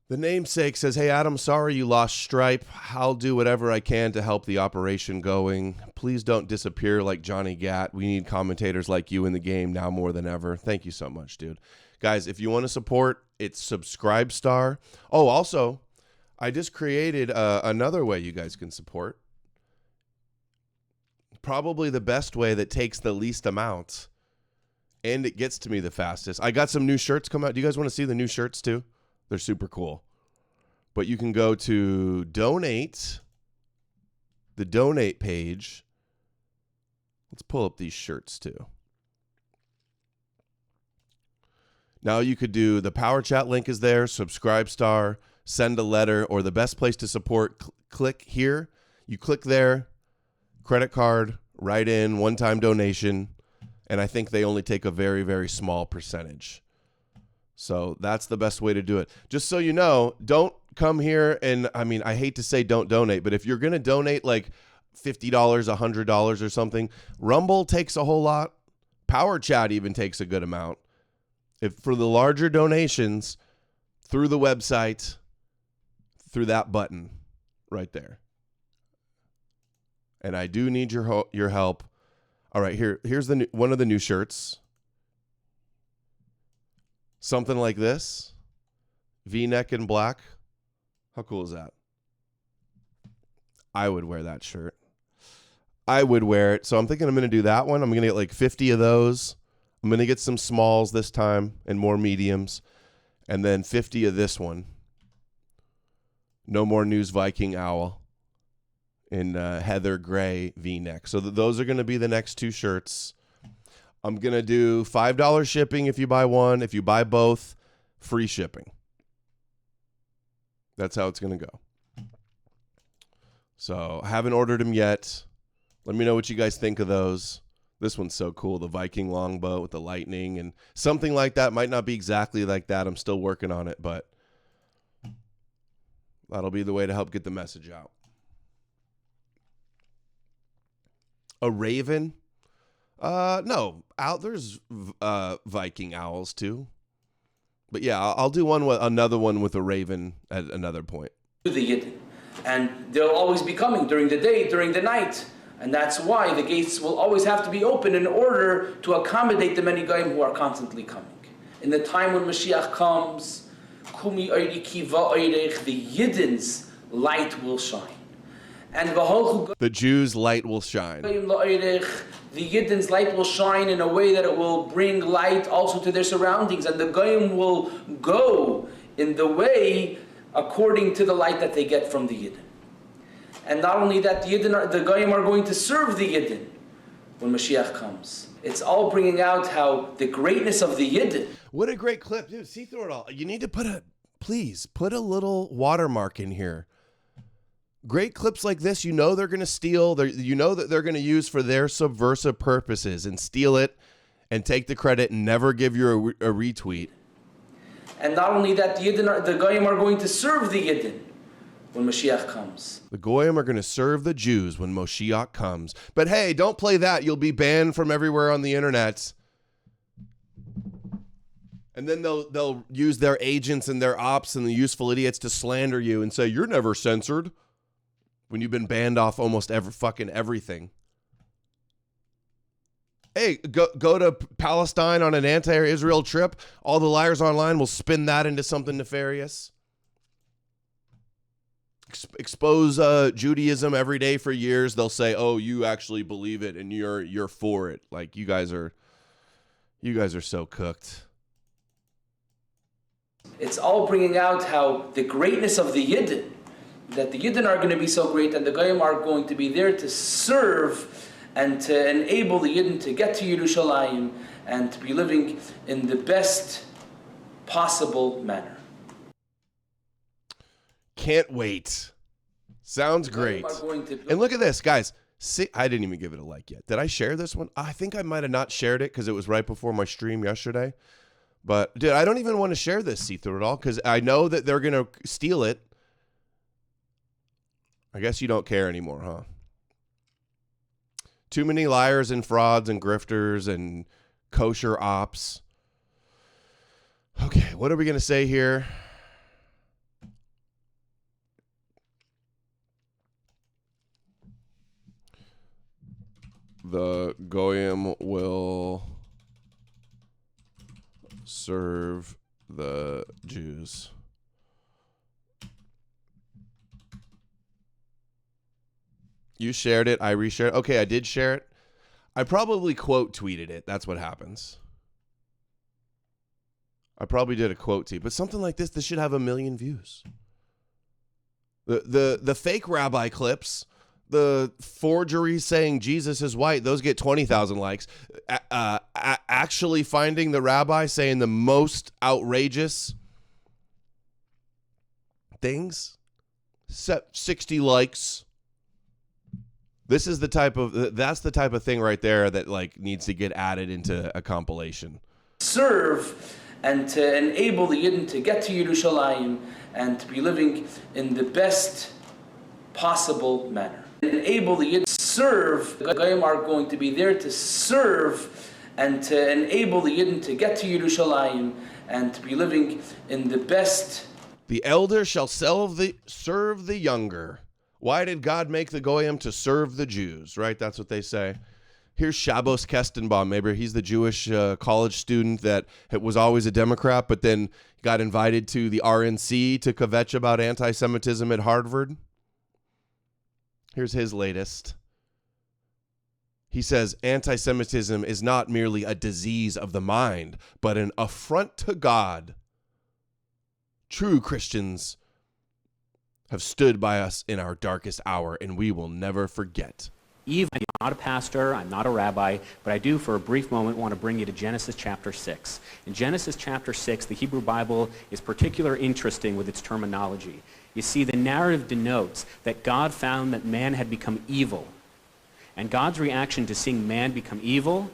S1: The namesake says, hey, Adam, sorry you lost Stripe. I'll do whatever I can to help the operation going. Please don't disappear like Johnny Gat. We need commentators like you in the game now more than ever. Thank you so much, dude. Guys, if you want to support, it's Subscribestar. Oh, also, I just created another way you guys can support. Probably the best way that takes the least amount and it gets to me the fastest. I got some new shirts come out. Do you guys want to see the new shirts too? They're super cool. But you can go to donate, the donate page. Let's pull up these shirts too. Now you could do the Power Chat link is there, Subscribestar, send a letter, or the best place to support, click here. You click there. Credit card, write in, one-time donation, and I think they only take a very, very small percentage. So that's the best way to do it. Just so you know, don't come here and, I mean, I hate to say don't donate, but if you're going to donate like $50, $100 or something, Rumble takes a whole lot. Power Chat even takes a good amount. If for the larger donations, through the website, through that button right there. And I do need your help. All right, here's one of the new shirts. Something like this. V-neck in black. How cool is that? I would wear that shirt. I would wear it. So I'm thinking I'm going to do that one. I'm going to get like 50 of those. I'm going to get some smalls this time and more mediums. And then 50 of this one. No More News Viking Owl. In heather gray V-neck. So those are going to be the next two shirts. I'm going to do $5 shipping if you buy one. If you buy both, free shipping. That's how it's going to go. So I haven't ordered them yet. Let me know what you guys think of those. This one's so cool. The Viking longbow with the lightning and something like that. Might not be exactly like that. I'm still working on it, but that'll be the way to help get the message out. A raven? No. There's Viking owls too. But yeah, I'll do another one with a raven at another point.
S9: The Yidden. And they'll always be coming during the day, during the night. And that's why the gates will always have to be open in order to accommodate the many Goyim who are constantly coming. In the time when Mashiach comes, Kumi Oiriki Va'oirech, the Yidden's light will shine. And
S1: the Jews' light will shine.
S9: The Yidden's light will shine in a way that it will bring light also to their surroundings. And the Goyim will go in the way according to the light that they get from the Yidden. And not only that, the Goyim are going to serve the Yidden when Mashiach comes. It's all bringing out how the greatness of the Yidden.
S1: What a great clip. Dude, see through it all. You need to please put a little watermark in here. Great clips like this, you know they're going to steal. You know that they're going to use for their subversive purposes and steal it and take the credit and never give you a retweet.
S9: And not only that, the Goyim are going to serve the Yidden when Mashiach comes.
S1: The Goyim are going to serve the Jews when Moshiach comes. But hey, don't play that. You'll be banned from everywhere on the internet. And then they'll use their agents and their ops and the useful idiots to slander you and say, you're never censored, when you've been banned off almost everything. Hey, go to Palestine on an anti-Israel trip. All the liars online will spin that into something nefarious. Expose Judaism every day for years. They'll say, oh, you actually believe it and you're for it. Like, you guys are so cooked.
S9: It's all bringing out how the greatness of the Yidden, that the Yidden are going to be so great and the Goyim are going to be there to serve and to enable the Yidden to get to Yerushalayim and to be living in the best possible manner.
S1: Can't wait. Sounds great. And look at this, guys. See, I didn't even give it a like yet. Did I share this one? I think I might have not shared it because it was right before my stream yesterday. But, dude, I don't even want to share this see-through at all because I know that they're going to steal it. I guess you don't care anymore, huh? Too many liars and frauds and grifters and kosher ops. Okay, what are we going to say here? The Goyim will serve the Jews. You shared it. I reshared it. Okay, I did share it. I probably quote tweeted it. That's what happens. I probably did a quote tweet, but something like this should have 1 million views. The fake rabbi clips, the forgery saying Jesus is white, those get 20,000 likes. Actually finding the rabbi saying the most outrageous things, 60 likes. That's the type of thing right there that like needs to get added into a compilation.
S9: Serve and to enable the Yidden to get to Yerushalayim and to be living in the best possible manner. Enable the Yidden to serve. The Goyim are going to be there to serve and to enable the Yidden to get to Yerushalayim and to be living in the best.
S1: The elder shall serve the younger. Why did God make the Goyim to serve the Jews, right? That's what they say. Here's Shabbos Kestenbaum. Maybe he's the Jewish college student that was always a Democrat, but then got invited to the RNC to kvetch about anti-Semitism at Harvard. Here's his latest. He says, anti-Semitism is not merely a disease of the mind, but an affront to God. True Christians have stood by us in our darkest hour, and we will never forget.
S12: Eve, I'm not a pastor, I'm not a rabbi, but I do for a brief moment want to bring you to Genesis chapter 6. In Genesis chapter 6, the Hebrew Bible is particularly interesting with its terminology. You see, the narrative denotes that God found that man had become evil. And God's reaction to seeing man become evil.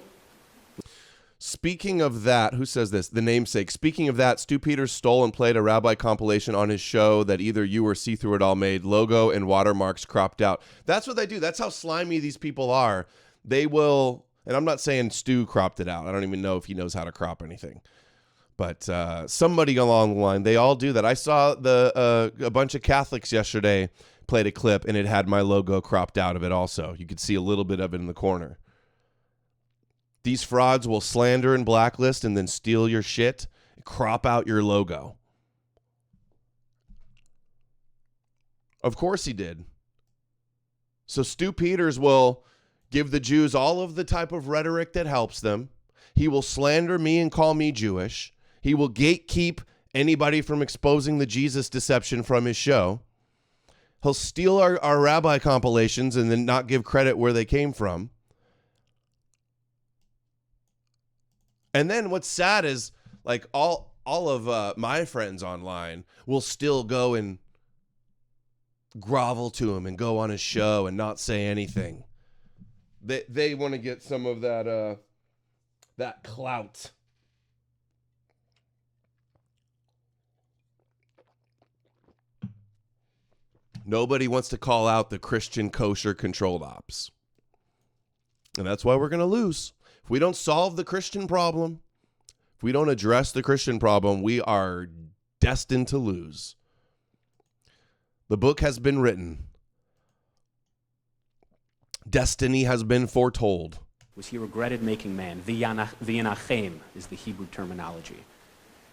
S1: Speaking of that, who says this? The namesake. Speaking of that, Stu Peters stole and played a rabbi compilation on his show that either you or See Through It All made, logo and watermarks cropped out. That's what they do. That's how slimy these people are. They will, and I'm not saying Stu cropped it out. I don't even know if he knows how to crop anything. But somebody along the line, they all do that. I saw a bunch of Catholics yesterday played a clip, and it had my logo cropped out of it also. You could see a little bit of it in the corner. These frauds will slander and blacklist and then steal your shit, crop out your logo. Of course he did. So Stu Peters will give the Jews all of the type of rhetoric that helps them. He will slander me and call me Jewish. He will gatekeep anybody from exposing the Jesus deception from his show. He'll steal our rabbi compilations and then not give credit where they came from. And then what's sad is like all of my friends online will still go and grovel to him and go on his show and not say anything. They want to get some of that clout. Nobody wants to call out the Christian kosher controlled ops. And that's why we're going to lose. If we don't solve the Christian problem, if If we don't address the Christian problem, we are destined to lose. The book has been written. Destiny has been foretold.
S12: Was he regretted making man. V'yanachem is the Hebrew terminology.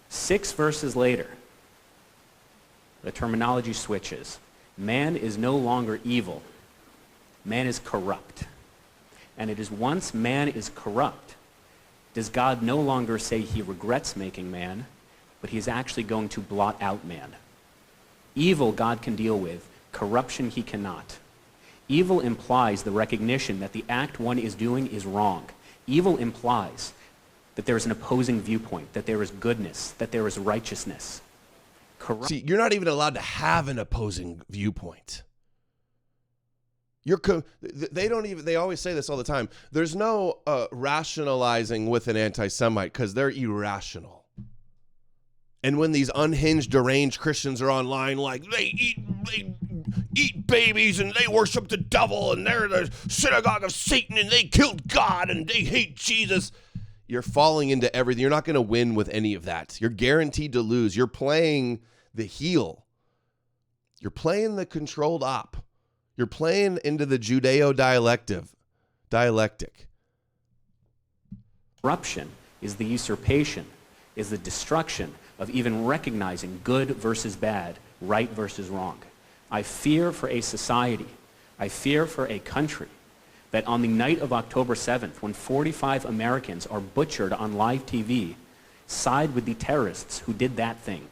S12: 6 verses later, the terminology switches. Man is no longer evil. Man is corrupt. And it is once man is corrupt, does God no longer say he regrets making man, but he is actually going to blot out man. Evil God can deal with, corruption he cannot. Evil implies the recognition that the act one is doing is wrong. Evil implies that there is an opposing viewpoint, that there is goodness, that there is righteousness.
S1: See, you're not even allowed to have an opposing viewpoint. They always say this all the time. There's no rationalizing with an anti-Semite because they're irrational. And when these unhinged, deranged Christians are online, like they eat babies and they worship the devil and they're the synagogue of Satan and they killed God and they hate Jesus, you're falling into everything. You're not going to win with any of that. You're guaranteed to lose. You're playing the heel. You're playing the controlled op. You're playing into the Judeo-dialectic.
S12: Corruption is the usurpation, is the destruction of even recognizing good versus bad, right versus wrong. I fear for a society, I fear for a country that on the night of October 7th, when 45 Americans are butchered on live TV, side with the terrorists who did that thing.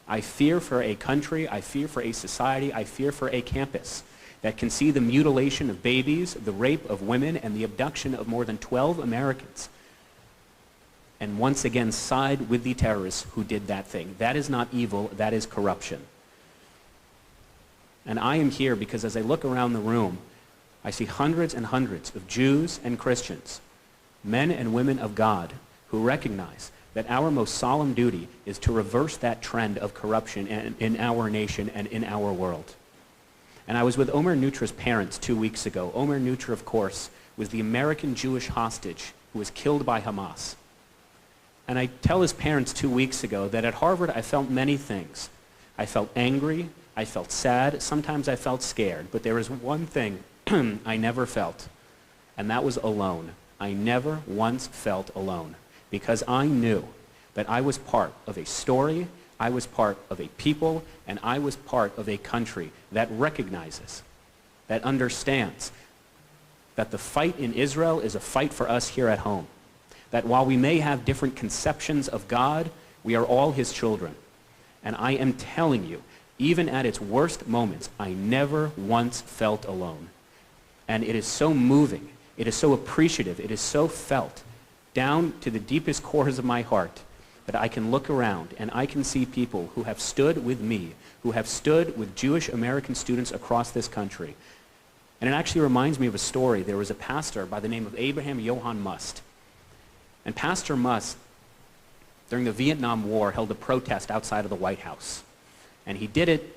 S12: I fear for a country, I fear for a society, I fear for a campus that can see the mutilation of babies, the rape of women, and the abduction of more than 12 Americans, and once again side with the terrorists who did that thing. That is not evil, that is corruption. And I am here because as I look around the room, I see hundreds and hundreds of Jews and Christians, men and women of God, who recognize that our most solemn duty is to reverse that trend of corruption in our nation and in our world. And I was with Omer Nutra's parents 2 weeks ago. Omer Nutra, of course, was the American Jewish hostage who was killed by Hamas. And I tell his parents 2 weeks ago that at Harvard I felt many things. I felt angry, I felt sad, sometimes I felt scared, but there was one thing I never felt, and that was alone. I never once felt alone, because I knew that I was part of a story, I was part of a people, and I was part of a country that recognizes, that understands that the fight in Israel is a fight for us here at home. That while we may have different conceptions of God, we are all his children. And I am telling you, even at its worst moments, I never once felt alone. And it is so moving, it is so appreciative, it is so felt down to the deepest cores of my heart that I can look around and I can see people who have stood with me, who have stood with Jewish American students across this country. And it actually reminds me of a story. There was a pastor by the name of Abraham Johann Must. And Pastor Must, during the Vietnam War, held a protest outside of the White House. And he did it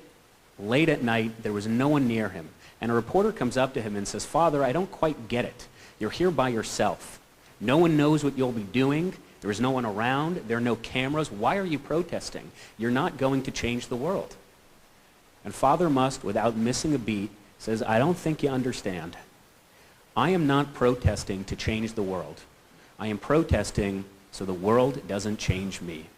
S12: late at night. There was no one near him. And a reporter comes up to him and says, "Father, I don't quite get it. You're here by yourself. No one knows what you'll be doing. There is no one around. There are no cameras. Why are you protesting? You're not going to change the world." And Father Must, without missing a beat, says, "I don't think you understand. I am not protesting to change the world. I am protesting so the world doesn't change me.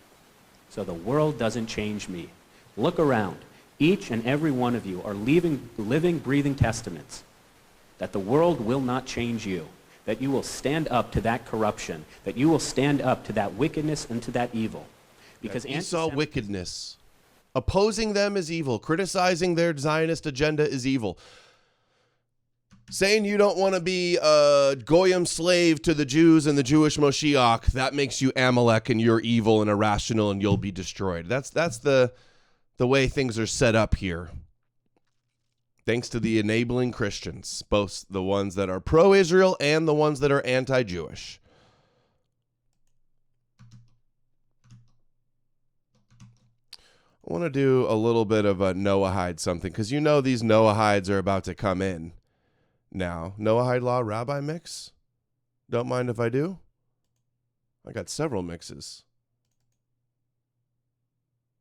S12: So the world doesn't change me." Look around. Each and every one of you are living, breathing testaments that the world will not change you, that you will stand up to that corruption, that you will stand up to that wickedness and to that evil. Because
S1: Esau wickedness. Opposing them is evil. Criticizing their Zionist agenda is evil. Saying you don't want to be a Goyim slave to the Jews and the Jewish Moshiach, that makes you Amalek and you're evil and irrational and you'll be destroyed. That's the way things are set up here. Thanks to the enabling Christians, both the ones that are pro-Israel and the ones that are anti-Jewish. I want to do a little bit of a Noahide something, because you know these Noahides are about to come in now. Noahide Law Rabbi mix? Don't mind if I do? I got several mixes.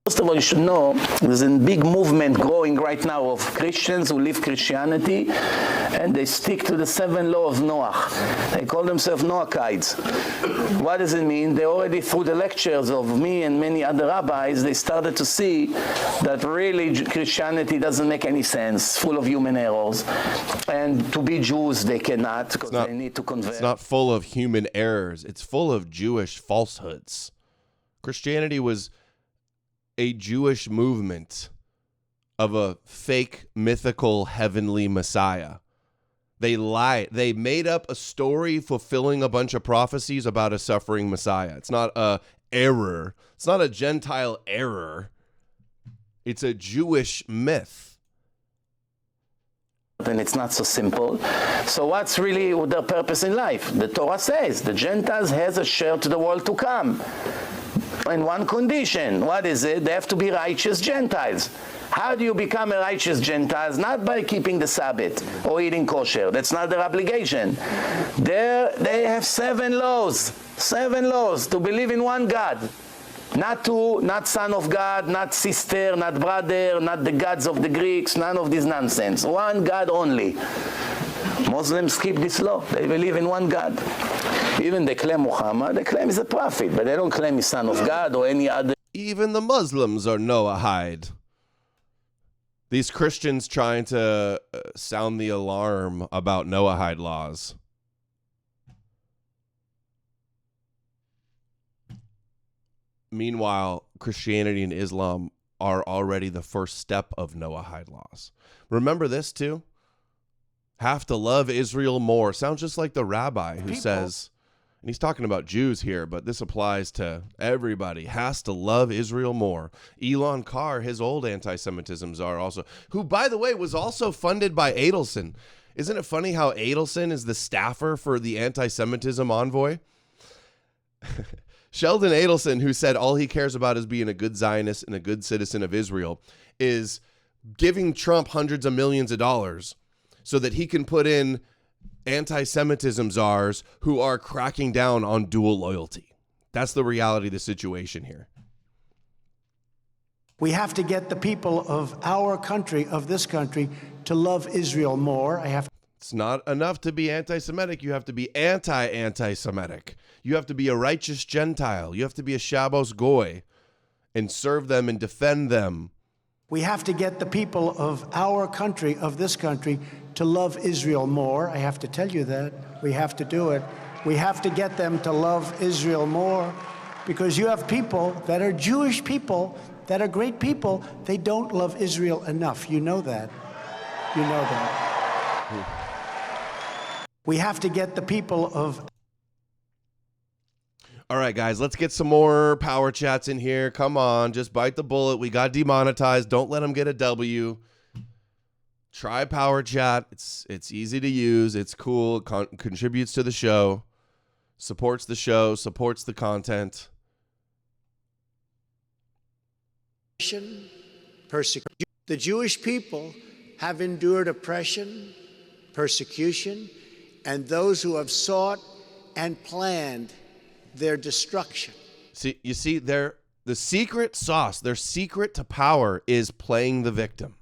S13: First of all, you should know there's a big movement growing right now of Christians who live Christianity and they stick to the 7 laws of Noah. They call themselves Noahides. What does it mean? They already, through the lectures of me and many other rabbis, they started to see that really Christianity doesn't make any sense, full of human errors. And to be Jews, they cannot because they need to convert.
S1: It's not full of human errors. It's full of Jewish falsehoods. Christianity was a Jewish movement of a fake, mythical, heavenly Messiah. They lied. They made up a story fulfilling a bunch of prophecies about a suffering Messiah. It's not a error. It's not a Gentile error. It's a Jewish myth.
S13: And it's not so simple. So what's really their purpose in life? The Torah says the Gentiles has a share to the world to come. In one condition. What is it? They have to be righteous Gentiles. How do you become a righteous Gentile? Not by keeping the Sabbath or eating kosher. That's not their obligation. They have 7 laws. 7 laws to believe in one God. Not son of God, not sister, not brother, not the gods of the Greeks, none of this nonsense. One God only. Muslims keep this law. They believe in one God. Even they claim Muhammad, they claim he's a prophet, but they don't claim he's son of God or any other.
S1: Even the Muslims are Noahide. These Christians trying to sound the alarm about Noahide laws. Meanwhile, Christianity and Islam are already the first step of Noahide laws. Remember this too? Have to love Israel more. Sounds just like the rabbi who says, and he's talking about Jews here, but this applies to everybody, has to love Israel more. Elon Carr, his old anti-Semitism czar also, who, by the way, was also funded by Adelson. Isn't it funny how Adelson is the staffer for the anti-Semitism envoy? Sheldon Adelson, who said all he cares about is being a good Zionist and a good citizen of Israel, is giving Trump hundreds of millions of dollars so that he can put in anti-Semitism czars who are cracking down on dual loyalty. That's the reality of the situation here.
S14: We have to get the people of our country, of this country, to love Israel more.
S1: It's not enough to be anti-Semitic. You have to be anti-Semitic. You have to be a righteous Gentile. You have to be a Shabbos Goy and serve them and defend them.
S14: We have to get the people of our country, of this country, to love Israel more. I have to tell you that. We have to do it. We have to get them to love Israel more because you have people that are Jewish people, that are great people. They don't love Israel enough. You know that. You know that. We have to get the people of...
S1: All right, guys, let's get some more power chats in here. Come on, just bite the bullet. We got demonetized. Don't let them get a W. Try power chat. It's easy to use. It's cool. It contributes to the show. Supports the show. Supports the content.
S14: Persecution. The Jewish people have endured oppression, persecution, and those who have sought and planned their destruction.
S1: See, you see, the secret sauce, their secret to power is playing the victim.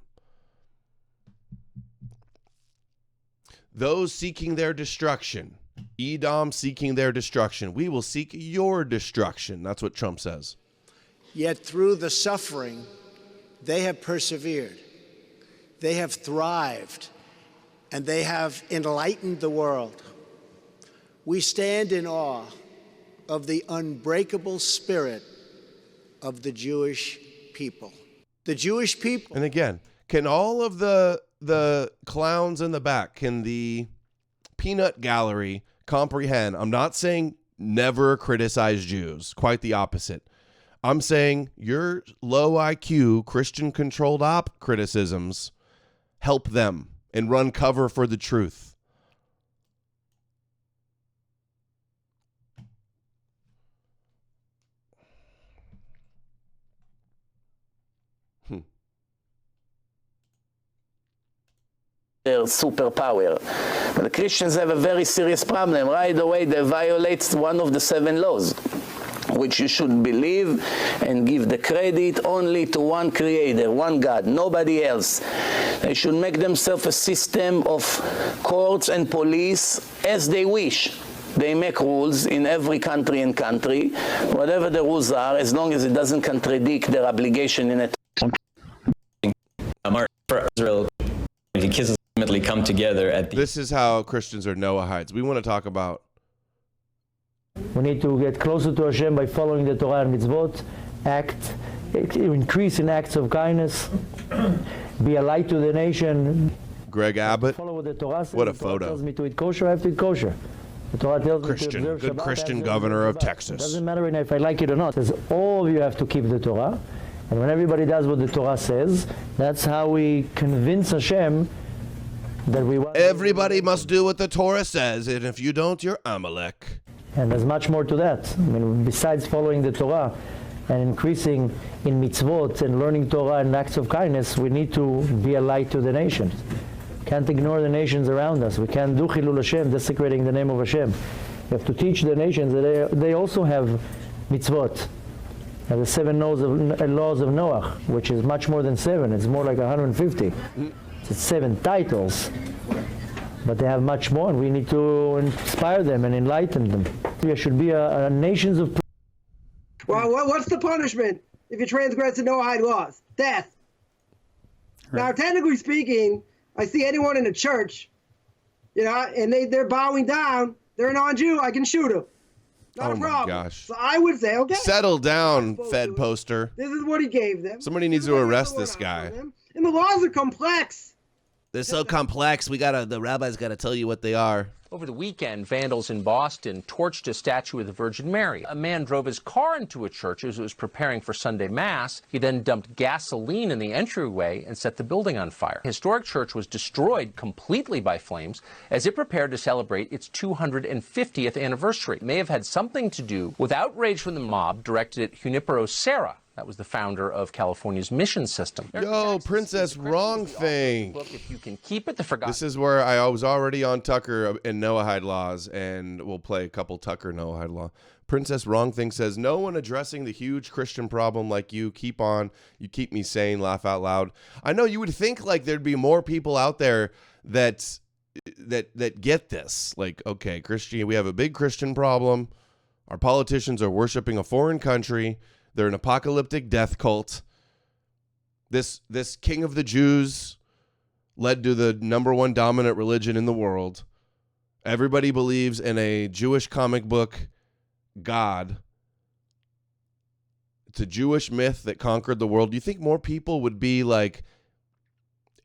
S1: Those seeking their destruction, Edom seeking their destruction, we will seek your destruction. That's what Trump says.
S14: Yet through the suffering, they have persevered. They have thrived, and they have enlightened the world. We stand in awe of the unbreakable spirit of the Jewish people. The Jewish people.
S1: And again, can all of the clowns in the back, can the peanut gallery comprehend? I'm not saying never criticize Jews, quite the opposite. I'm saying your low IQ Christian-controlled op criticisms help them and run cover for the truth.
S13: their superpower. But the Christians have a very serious problem. Right away, they violate one of the 7 laws, which you should believe and give the credit only to one creator, one God, nobody else. They should make themselves a system of courts and police as they wish. They make rules in every country and country, whatever the rules are, as long as it doesn't contradict their obligation in it.
S15: For Israel, the kids ultimately come together at the...
S1: This is how Christians are Noahides. We want to talk about...
S16: We need to get closer to Hashem by following the Torah and mitzvot, increase in acts of kindness, be a light to the nation.
S1: Greg Abbott,
S16: follow what the Torah says.
S1: what a
S16: the Torah
S1: photo.
S16: tells me to eat kosher, I have to eat kosher. The Torah tells
S1: Christian,
S16: me to observe
S1: good
S16: Shabbat,
S1: Christian
S16: I have to
S1: governor of
S16: observe Shabbat.
S1: Texas.
S16: Doesn't matter if I like it or not. It says all of you have to keep the Torah. And when everybody does what the Torah says, that's how we convince Hashem that we want.
S1: Everybody must do what the Torah says, and if you don't, you're Amalek.
S16: And there's much more to that. I mean, besides following the Torah and increasing in mitzvot and learning Torah and acts of kindness, we need to be a light to the nations. Can't ignore the nations around us. We can't do Chilul Hashem, desecrating the name of Hashem. We have to teach the nations that they also have mitzvot. And the 7 laws of Noah, which is much more than 7. It's more like 150. It's 7 titles. But they have much more, and we need to inspire them and enlighten them. There should be a nations of...
S17: Well, what's the punishment if you transgress the Noahide laws? Death. Right. Now, technically speaking, I see anyone in a church, and they're bowing down, they're a non-Jew, I can shoot them. Not a problem.
S1: Gosh.
S17: So I would say, okay.
S1: Settle down, Fed poster.
S17: This is what he gave them.
S1: Somebody needs to arrest this guy.
S17: And the laws are complex.
S1: They're so complex, the rabbis got to tell you what they are.
S8: Over the weekend, vandals in Boston torched a statue of the Virgin Mary. A man drove his car into a church as it was preparing for Sunday Mass. He then dumped gasoline in the entryway and set the building on fire. The historic church was destroyed completely by flames as it prepared to celebrate its 250th anniversary. It may have had something to do with outrage from the mob directed at Junipero Serra. That was the founder of California's mission system.
S1: Yo, Princess Wrong Thing.
S8: Look, if you can keep it, the forgotten.
S1: This is where I was already on Tucker and Noahide laws, and we'll play a couple Tucker Noahide law. Princess Wrong Thing says, no one addressing the huge Christian problem like you. Keep on. You keep me sane. Laugh out loud. I know you would think like there'd be more people out there that get this. Like, okay, Christian, we have a big Christian problem. Our politicians are worshiping a foreign country. They're an apocalyptic death cult. This king of the Jews led to the #1 dominant religion in the world. Everybody believes in a Jewish comic book God. It's a Jewish myth that conquered the world. Do you think more people would be like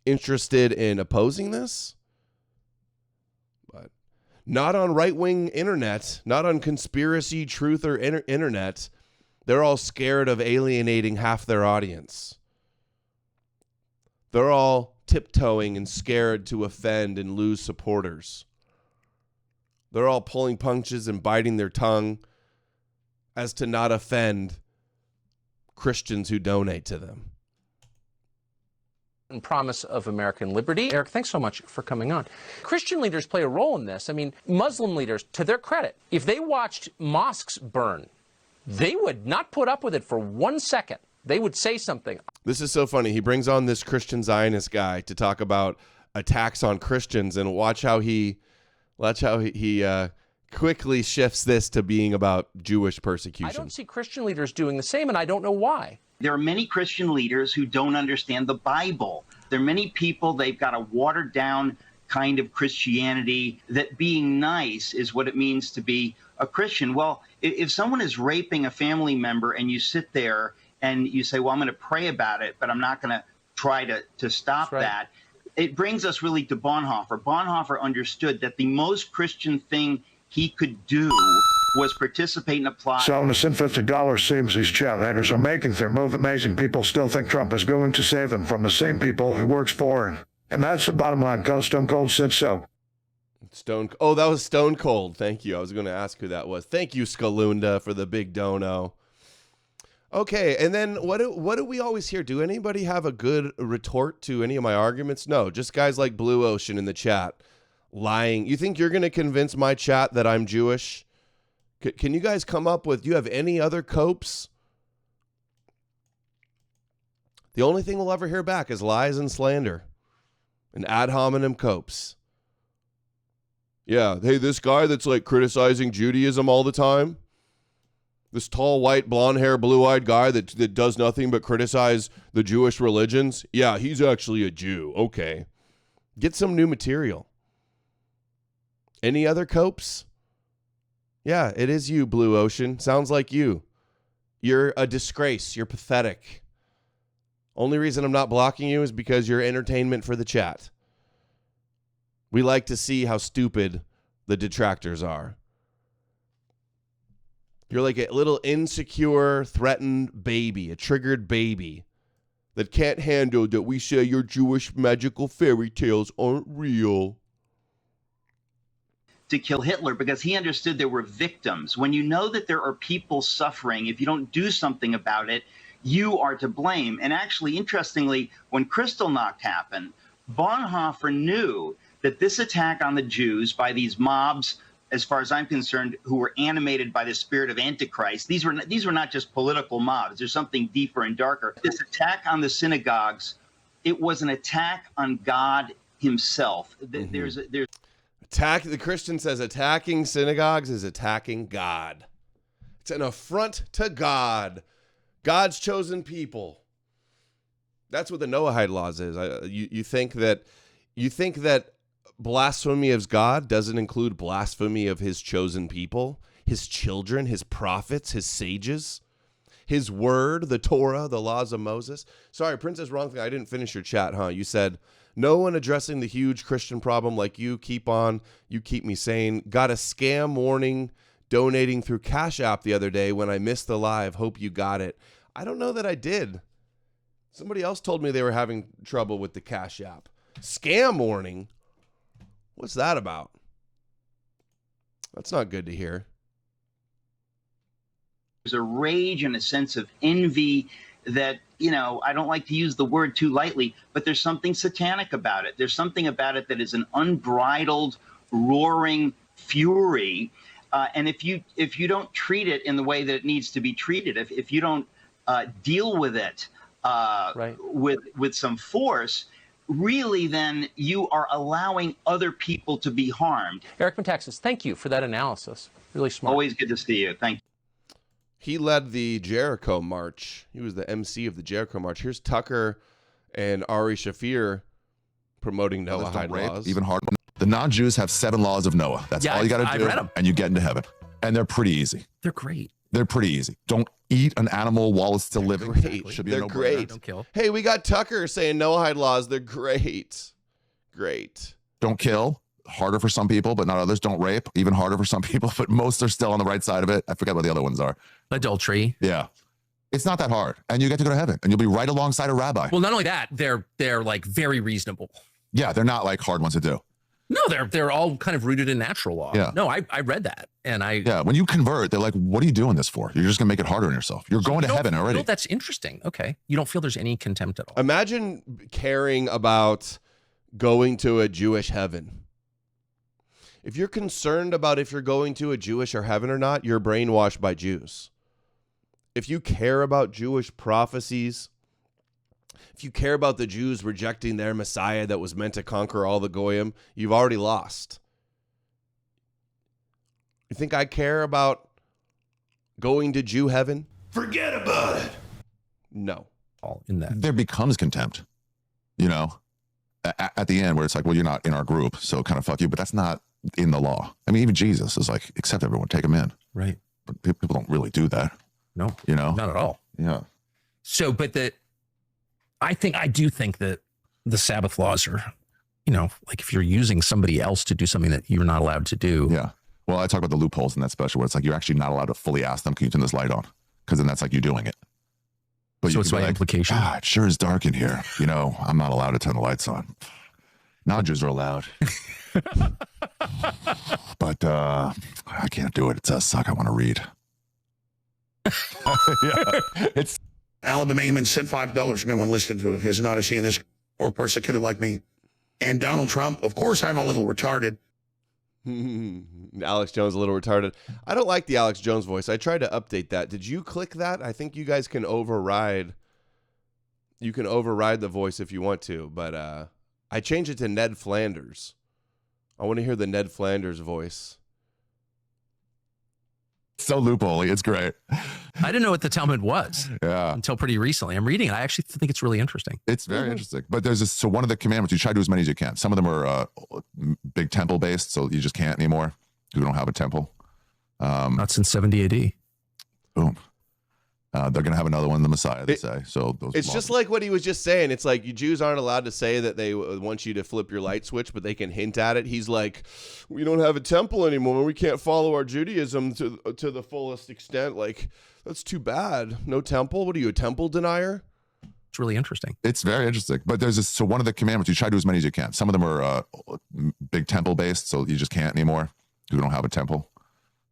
S1: interested in opposing this? But not on right-wing internet, not on conspiracy, truth, or internet. They're all scared of alienating half their audience. They're all tiptoeing and scared to offend and lose supporters. They're all pulling punches and biting their tongue as to not offend Christians who donate to them.
S8: And promise of American liberty. Eric, thanks so much for coming on. Christian leaders play a role in this. I mean, Muslim leaders, to their credit, if they watched mosques burn, they would not put up with it for 1 second. They would say something.
S1: This is so funny. He brings on this Christian Zionist guy to talk about attacks on Christians, and watch how he quickly shifts this to being about Jewish persecution.
S8: I don't see Christian leaders doing the same, and I don't know why.
S18: There are many Christian leaders who don't understand the Bible. There are many people, they've got a watered down kind of Christianity, that being nice is what it means to be a Christian. Well, if someone is raping a family member and you sit there and you say, well, I'm going to pray about it, but I'm not going to try to stop that, it brings us really to Bonhoeffer. Bonhoeffer understood that the most Christian thing he could do was participate in a plot.
S2: So the $50 seems these generators are making their move. Amazing people still think Trump is going to save them from the same people who works for him. And that's the bottom line. Stone Cold said so.
S1: Oh, that was Stone Cold. Thank you. I was going to ask who that was. Thank you, Skalunda, for the big dono. Okay, and then what do we always hear? Do anybody have a good retort to any of my arguments? No, just guys like Blue Ocean in the chat lying. You think you're going to convince my chat that I'm Jewish? Can you guys come up with, do you have any other copes? The only thing we'll ever hear back is lies and slander and ad hominem copes. Yeah, hey, this guy that's like criticizing Judaism all the time, this tall, white, blonde-haired, blue-eyed guy that does nothing but criticize the Jewish religions, yeah, he's actually a Jew. Okay. Get some new material. Any other copes? Yeah, it is you, Blue Ocean. Sounds like you. You're a disgrace. You're pathetic. Only reason I'm not blocking you is because you're entertainment for the chat. We like to see how stupid the detractors are. You're like a little insecure, threatened baby, a triggered baby that can't handle that we say your Jewish magical fairy tales aren't real.
S18: To kill Hitler because he understood there were victims. When you know that there are people suffering, if you don't do something about it, you are to blame. And actually, interestingly, when Kristallnacht happened, Bonhoeffer knew that this attack on the Jews by these mobs, as far as I'm concerned, who were animated by the spirit of Antichrist, these were not just political mobs. There's something deeper and darker. This attack on the synagogues, it was an attack on God himself. There's
S1: the Christian says attacking synagogues is attacking God. It's an affront to God, God's chosen people. That's what the Noahide laws is. You think that blasphemy of God doesn't include blasphemy of his chosen people, his children, his prophets, his sages, his word, the Torah, the laws of Moses. Sorry, Princess Wrong Thing, I didn't finish your chat, huh? You said, no one addressing the huge Christian problem like you. Keep on. You keep me sane. Got a scam warning donating through Cash App the other day when I missed the live. Hope you got it. I don't know that I did. Somebody else told me they were having trouble with the Cash App. Scam warning? What's that about? That's not good to hear.
S18: There's a rage and a sense of envy that, I don't like to use the word too lightly, but there's something satanic about it. There's something about it that is an unbridled, roaring fury. And if you don't treat it in the way that it needs to be treated, if you don't deal with it with some force, really then you are allowing other people to be harmed.
S8: Eric from Texas, thank you for that analysis. Really smart.
S18: Always good to see you. Thank you.
S1: He led the Jericho March. He was the MC of the Jericho March. Here's Tucker and Ari Shafir promoting Noahide laws.
S6: Even harder. The non-Jews have 7 laws of Noah. That's all you got to do,
S19: read them.
S6: And you get into heaven. And they're pretty easy.
S19: They're great.
S6: They're pretty easy. Don't eat an animal while it's still living.
S1: Great.
S6: Should be
S1: They're great.
S19: Don't kill.
S1: Hey, we got Tucker saying Noahide laws. They're great. Great.
S6: Don't kill. Harder for some people, but not others. Don't rape. Even harder for some people, but most are still on the right side of it. I forget what the other ones are.
S19: Adultery.
S6: Yeah. It's not that hard. And you get to go to heaven. And you'll be right alongside a rabbi.
S19: Well, not only that, they're like very reasonable.
S6: Yeah, they're not like hard ones to do.
S19: No, they're all kind of rooted in natural law.
S6: Yeah.
S19: No, I read that. And
S6: Yeah, when you convert, they're like, what are you doing this for? You're just going to make it harder on yourself. You're going to heaven already.
S19: That's interesting. Okay. You don't feel there's any contempt at all.
S1: Imagine caring about going to a Jewish heaven. If you're concerned about if you're going to a Jewish or heaven or not, you're brainwashed by Jews. If you care about Jewish prophecies, if you care about the Jews rejecting their Messiah that was meant to conquer all the Goyim, you've already lost. You think I care about going to Jew heaven?
S6: Forget about it.
S1: No.
S19: All in that.
S6: There becomes contempt, at the end where it's like, well, you're not in our group, so kind of fuck you. But that's not in the law. I mean, even Jesus is like, accept everyone, take them in.
S19: Right.
S6: But people don't really do that.
S19: No. Not at all.
S6: Yeah.
S19: So, but I do think that the Sabbath laws are, like if you're using somebody else to do something that you're not allowed to do.
S6: Yeah. Well, I talk about the loopholes in that special where it's like you're actually not allowed to fully ask them, can you turn this light on? Because then that's like you doing it. But
S19: so it's by implication.
S6: It sure is dark in here. I'm not allowed to turn the lights on. Non-Jews are allowed. But I can't do it. It does suck. I want to read.
S2: It's AdamGreenKMN sent $5 for anyone listening to his Odysee in this or persecuted like me. And Donald Trump, of course, I'm a little retarded.
S1: Alex Jones a little retarded. I don't like the Alex Jones voice. I tried to update that. Did you click that? I think you guys can override. You can override the voice if you want to, but I changed it to Ned Flanders. I want to hear the Ned Flanders voice.
S6: So loophole-y. It's great.
S19: I didn't know what the Talmud was until pretty recently. I'm reading it. I actually think it's really interesting.
S6: It's very interesting. But there's this, so one of the commandments, you try to do as many as you can. Some of them are big temple based, so you just can't anymore. You don't have a temple.
S19: Not since 70 AD.
S6: Boom. They're going to have another one, the Messiah, they say. So those
S1: It's just like what he was just saying. It's like you Jews aren't allowed to say that they want you to flip your light switch, but they can hint at it. He's like, we don't have a temple anymore. We can't follow our Judaism to the fullest extent. Like, that's too bad. No temple? What are you, a temple denier?
S19: It's really interesting.
S6: It's very interesting. But there's this, so one of the commandments, you try to do as many as you can. Some of them are big temple based, so you just can't anymore. You don't have a temple.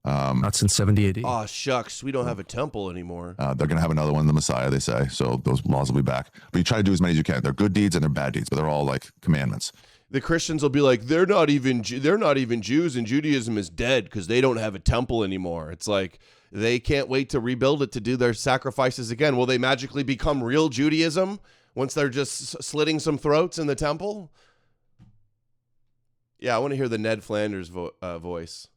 S19: Not since 70 AD.
S1: Oh, shucks. We don't have a temple anymore.
S6: They're going to have another one, the Messiah, they say. So those laws will be back. But you try to do as many as you can. They're good deeds and they're bad deeds, but they're all like commandments.
S1: The Christians will be like, they're not even Jews, and Judaism is dead because they don't have a temple anymore. It's like they can't wait to rebuild it to do their sacrifices again. Will they magically become real Judaism once they're just slitting some throats in the temple? Yeah, I want to hear the Ned Flanders voice.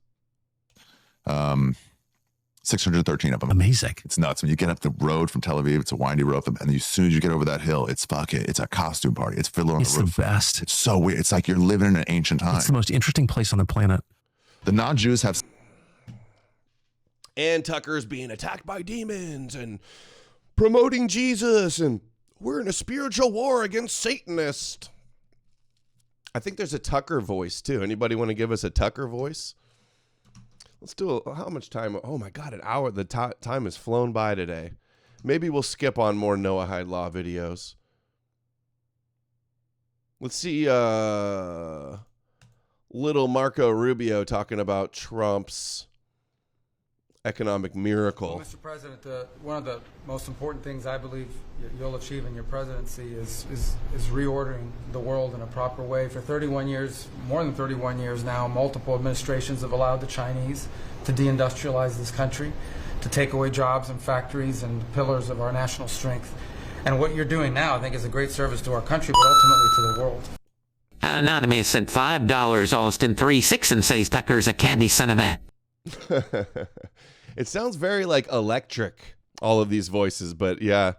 S6: 613 of them.
S19: Amazing.
S6: It's nuts. When you get up the road from Tel Aviv, it's a windy road, and as soon as you get over that hill, it's a costume party. It's Fiddler on the Roof.
S19: It's the best.
S6: It's so weird. It's like you're living in an ancient time.
S19: It's the most interesting place on the planet.
S6: The non-Jews have...
S1: And Tucker's being attacked by demons and promoting Jesus, and we're in a spiritual war against Satanists. I think there's a Tucker voice, too. Anybody want to give us a Tucker voice? Let's do how much time? Oh, my God, an hour. The time has flown by today. Maybe we'll skip on more Noahide law videos. Let's see little Marco Rubio talking about Trump's economic miracle.
S20: Well, Mr. President, one of the most important things I believe you'll achieve in your presidency is reordering the world in a proper way. For 31 years, more than 31 years now, multiple administrations have allowed the Chinese to deindustrialize this country, to take away jobs and factories and pillars of our national strength. And what you're doing now, I think, is a great service to our country, but ultimately to the world.
S21: Anonymous sent $5 Austin 36 and says Tucker's a candy son of a...
S1: It sounds very like electric, all of these voices, but yeah.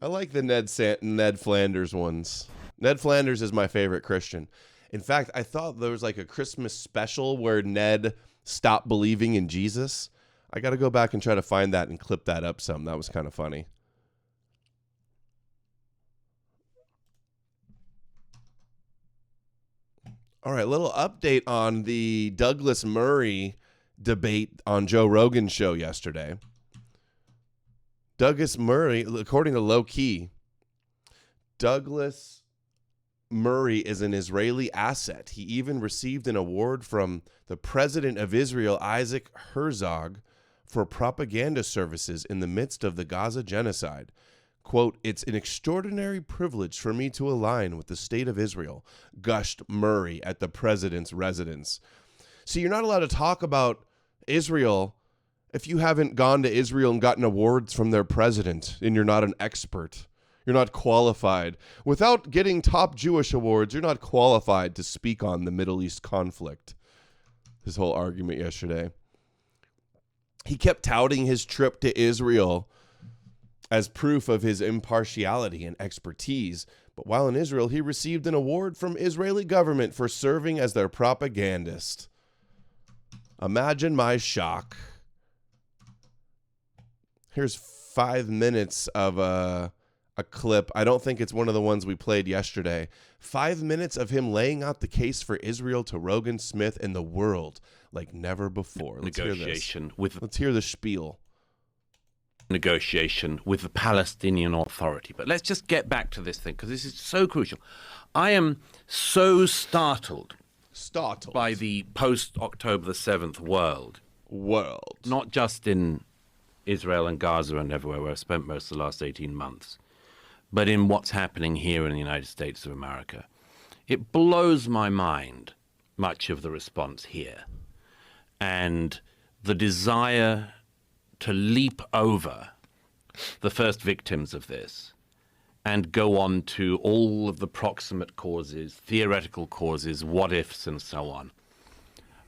S1: I like the Ned Flanders ones. Ned Flanders is my favorite Christian. In fact, I thought there was like a Christmas special where Ned stopped believing in Jesus. I got to go back and try to find that and clip that up some. That was kind of funny. All right, little update on the Douglas Murray debate on Joe Rogan's show yesterday. Douglas Murray, according to Low Key, Douglas Murray is an Israeli asset. He even received an award from the president of Israel, Isaac Herzog, for propaganda services in the midst of the Gaza genocide. Quote, "It's an extraordinary privilege for me to align with the state of Israel," gushed Murray at the president's residence. So you're not allowed to talk about Israel if you haven't gone to Israel and gotten awards from their president and you're not an expert. You're not qualified. Without getting top Jewish awards, you're not qualified to speak on the Middle East conflict. His whole argument yesterday. He kept touting his trip to Israel as proof of his impartiality and expertise. But while in Israel, he received an award from Israeli government for serving as their propagandist. Imagine my shock. Here's 5 minutes of a clip. I don't think it's one of the ones we played yesterday. 5 minutes of him laying out the case for Israel to Rogan Smith and the world like never before. Let's hear this. Let's hear the spiel.
S22: Negotiation with the Palestinian Authority. But let's just get back to this thing, because this is so crucial. I am so startled by the post-October the 7th world. Not just in Israel and Gaza and everywhere where I've spent most of the last 18 months, but in what's happening here in the United States of America. It blows my mind, much of the response here, and the desire to leap over the first victims of this and go on to all of the proximate causes, theoretical causes, what-ifs, and so on.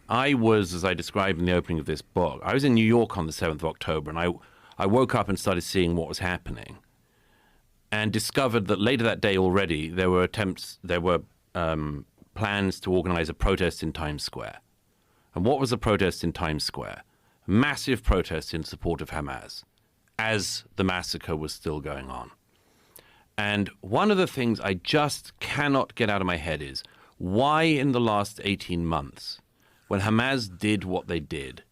S22: I was, as I described in the opening of this book, I was in New York on the 7th of October, and I woke up and started seeing what was happening and discovered that later that day already there were plans to organize a protest in Times Square. And what was a protest in Times Square? A massive protest in support of Hamas, as the massacre was still going on. And one of the things I just cannot get out of my head is why in the last 18 months, when Hamas did what they did,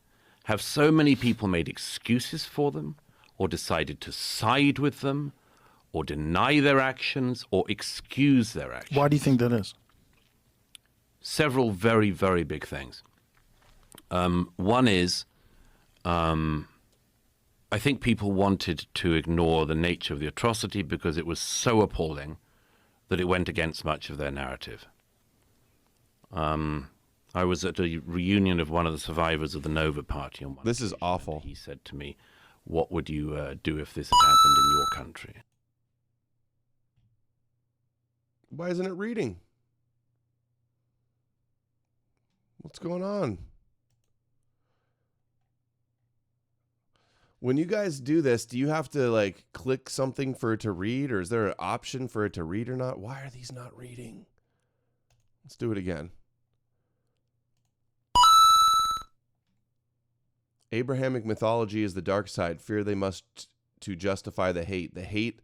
S22: have so many people made excuses for them, or decided to side with them, or deny their actions, or excuse their actions?
S3: Why do you think that is?
S22: Several very, very big things. One is, I think people wanted to ignore the nature of the atrocity because it was so appalling that it went against much of their narrative. I was at a reunion of one of the survivors of the Nova Party on one
S1: This is
S22: occasion,
S1: awful.
S22: and he said to me, "What would you do if this had happened in your country?"
S1: Why isn't it reading? What's going on? When you guys do this, do you have to like click something for it to read, or is there an option for it to read or not? Why are these not reading? Let's do it again. Abrahamic mythology is the dark side. Fear they must to justify the hate. The hate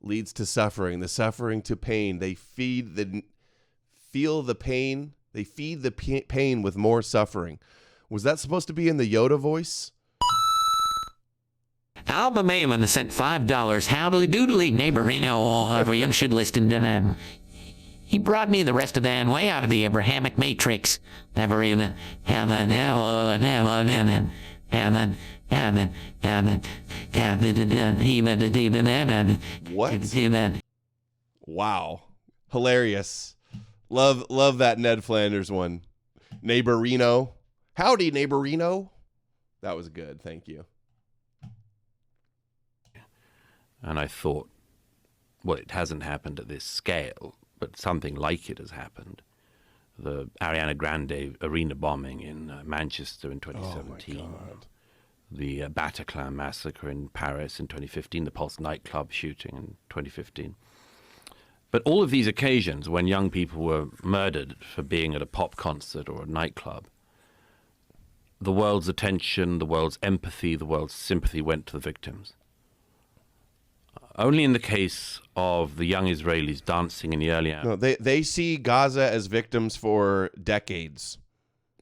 S1: leads to suffering. The suffering to pain. They feel the pain. They feed the pain with more suffering. Was that supposed to be in the Yoda voice?
S21: Alba Mayman sent $5. Howdy doodly neighborino, everyone should listen to them. He brought me the rest of the way out of the Abrahamic matrix. Never even
S1: What? Wow. Hilarious. Love that Ned Flanders one. Neighborino. Howdy, neighborino. That was good. Thank you.
S22: And I thought, well, it hasn't happened at this scale, but something like it has happened. The Ariana Grande arena bombing in Manchester in 2017. The Bataclan massacre in Paris in 2015. The Pulse nightclub shooting in 2015. But all of these occasions when young people were murdered for being at a pop concert or a nightclub, the world's attention, the world's empathy, the world's sympathy went to the victims. Only in the case of the young Israelis dancing in the early hours.
S1: No, they see Gaza as victims for decades.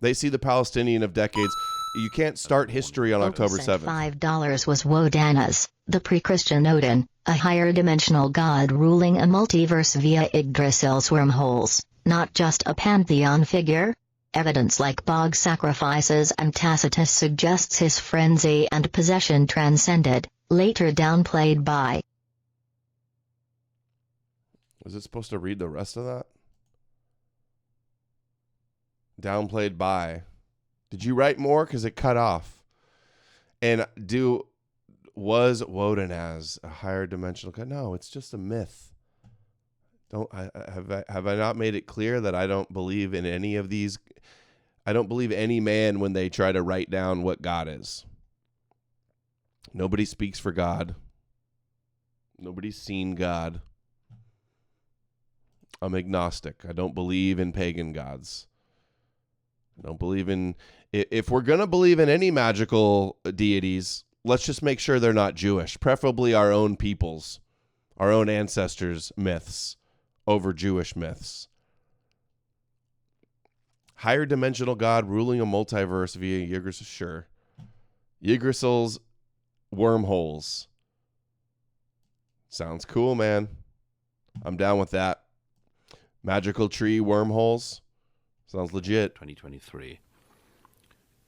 S1: They see the Palestinian of decades. You can't start history on October 7th.
S4: $5 was Wodanas, the pre-Christian Odin, a higher dimensional god ruling a multiverse via Yggdrasil's wormholes, not just a pantheon figure. Evidence like bog sacrifices and Tacitus suggests his frenzy and possession transcended, later downplayed by.
S1: Was it supposed to read the rest of that? Downplayed by. Did you write more? Because it cut off. And was Woden as a higher dimensional god? No, it's just a myth. Have I not made it clear that I don't believe in any of these? I don't believe any man when they try to write down what God is. Nobody speaks for God. Nobody's seen God. I'm agnostic. I don't believe in pagan gods. I don't believe in... If we're going to believe in any magical deities, let's just make sure they're not Jewish. Preferably our own people's, our own ancestors' myths over Jewish myths. Higher dimensional god ruling a multiverse via Yggdrasil. Sure. Yggdrasil's wormholes. Sounds cool, man. I'm down with that. Magical tree wormholes. Sounds legit.
S22: 2023.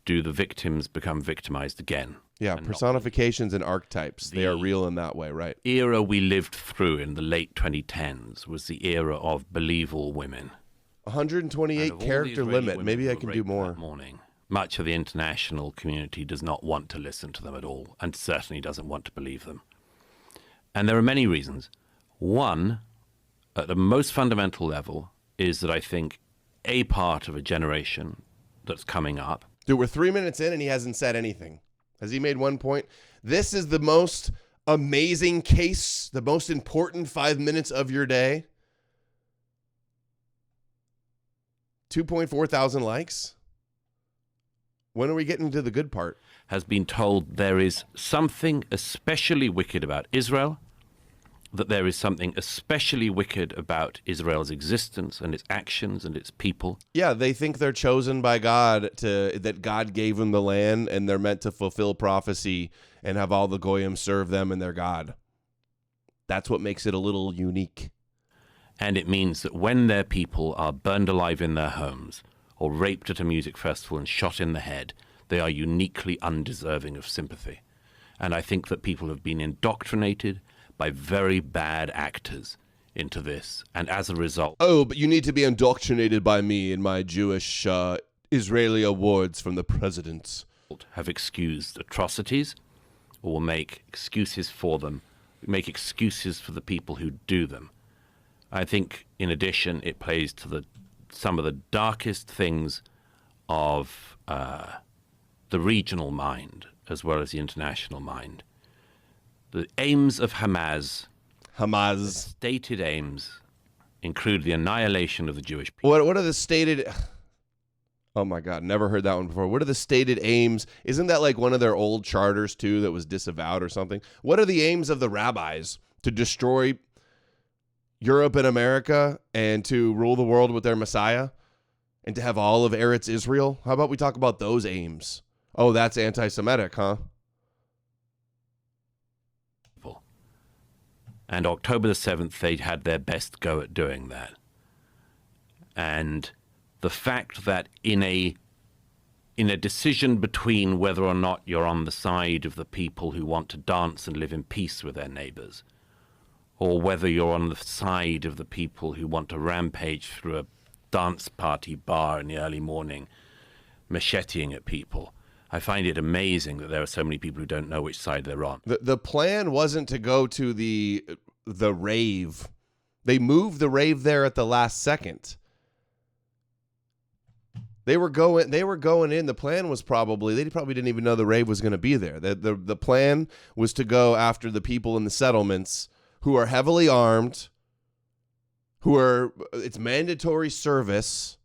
S22: Do the victims become victimized again?
S1: Yeah, personifications and archetypes. They are real in that way, right?
S22: Era we lived through in the late 2010s was the era of believe all women.
S1: 128 character limit. Maybe I can do more.
S22: Morning. Much of the international community does not want to listen to them at all, and certainly doesn't want to believe them. And there are many reasons. One, at the most fundamental level, is that I think a part of a generation that's coming up.
S1: Dude, we're 3 minutes in and he hasn't said anything. Has he made one point? This is the most amazing case, the most important 5 minutes of your day. 2.4 thousand likes. When are we getting to the good part?
S22: Has been told there is something especially wicked about Israel, that there is something especially wicked about Israel's existence and its actions and its people.
S1: Yeah, they think they're chosen by God, that God gave them the land and they're meant to fulfill prophecy and have all the goyim serve them and their God. That's what makes it a little unique.
S22: And it means that when their people are burned alive in their homes or raped at a music festival and shot in the head, they are uniquely undeserving of sympathy. And I think that people have been indoctrinated by very bad actors into this, and as a result...
S1: Oh, but you need to be indoctrinated by me in my Jewish Israeli awards from the president.
S22: ...have excused atrocities, or will make excuses for them, make excuses for the people who do them. I think, in addition, it plays to some of the darkest things of the regional mind, as well as the international mind. The aims of Hamas, the stated aims, include the annihilation of the Jewish people.
S1: What are the stated... Oh my God, never heard that one before. What are the stated aims? Isn't that like one of their old charters too that was disavowed or something? What are the aims of the rabbis? To destroy Europe and America and to rule the world with their Messiah and to have all of Eretz Israel? How about we talk about those aims? Oh, that's anti-Semitic, huh?
S22: And October the 7th, they had their best go at doing that. And the fact that in a decision between whether or not you're on the side of the people who want to dance and live in peace with their neighbors, or whether you're on the side of the people who want to rampage through a dance party bar in the early morning, macheteing at people, I find it amazing that there are so many people who don't know which side they're on.
S1: The plan wasn't to go to the rave. They moved the rave there at the last second. They were going in. The plan was they probably didn't even know the rave was going to be there. The plan was to go after the people in the settlements who are heavily armed, it's mandatory service.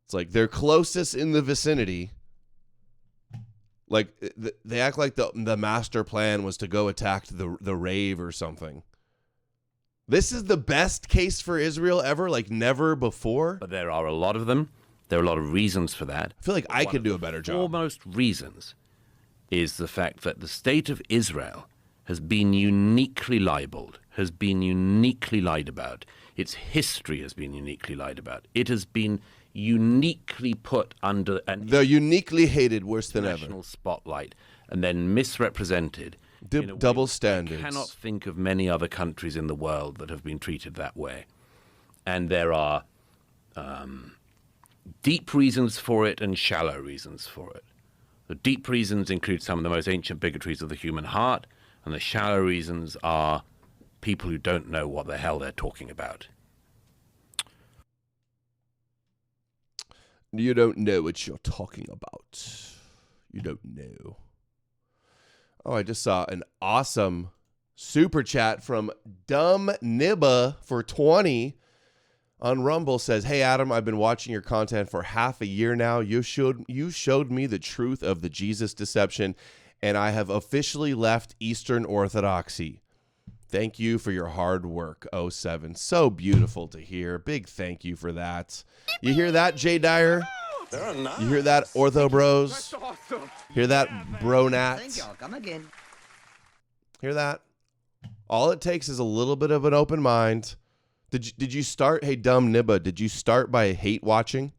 S1: It's like they're closest in the vicinity. Like they act like the master plan was to go attack the rave or something. This is the best case for Israel ever, like never before.
S22: But there are a lot of them. There are a lot of reasons for that.
S1: I feel like I could do a better job.
S22: One of the foremost reasons is the fact that the state of Israel has been uniquely libeled, has been uniquely lied about. Its history has been uniquely lied about. It has been uniquely put under
S1: the uniquely hated worse than ever
S22: national spotlight and then misrepresented.
S1: Double standards.
S22: I cannot think of many other countries in the world that have been treated that way. And there are deep reasons for it and shallow reasons for it. The deep reasons include some of the most ancient bigotries of the human heart, and the shallow reasons are people who don't know what the hell they're talking about.
S1: You don't know what you're talking about. You don't know. Oh, I just saw an awesome super chat from Dumb Nibba for 20 on Rumble. Says, "Hey Adam, I've been watching your content for half a year now. You showed me the truth of the Jesus deception, and I have officially left Eastern Orthodoxy. Thank you for your hard work, 07. So beautiful to hear. Big thank you for that. You hear that, Jay Dyer? Nice. You hear that, Ortho Bros? Awesome. Hear that, Bronat?
S3: Thank y'all. Come again.
S1: Hear that? All it takes is a little bit of an open mind. Did you start, hey, Dumb Nibba, did you start by hate watching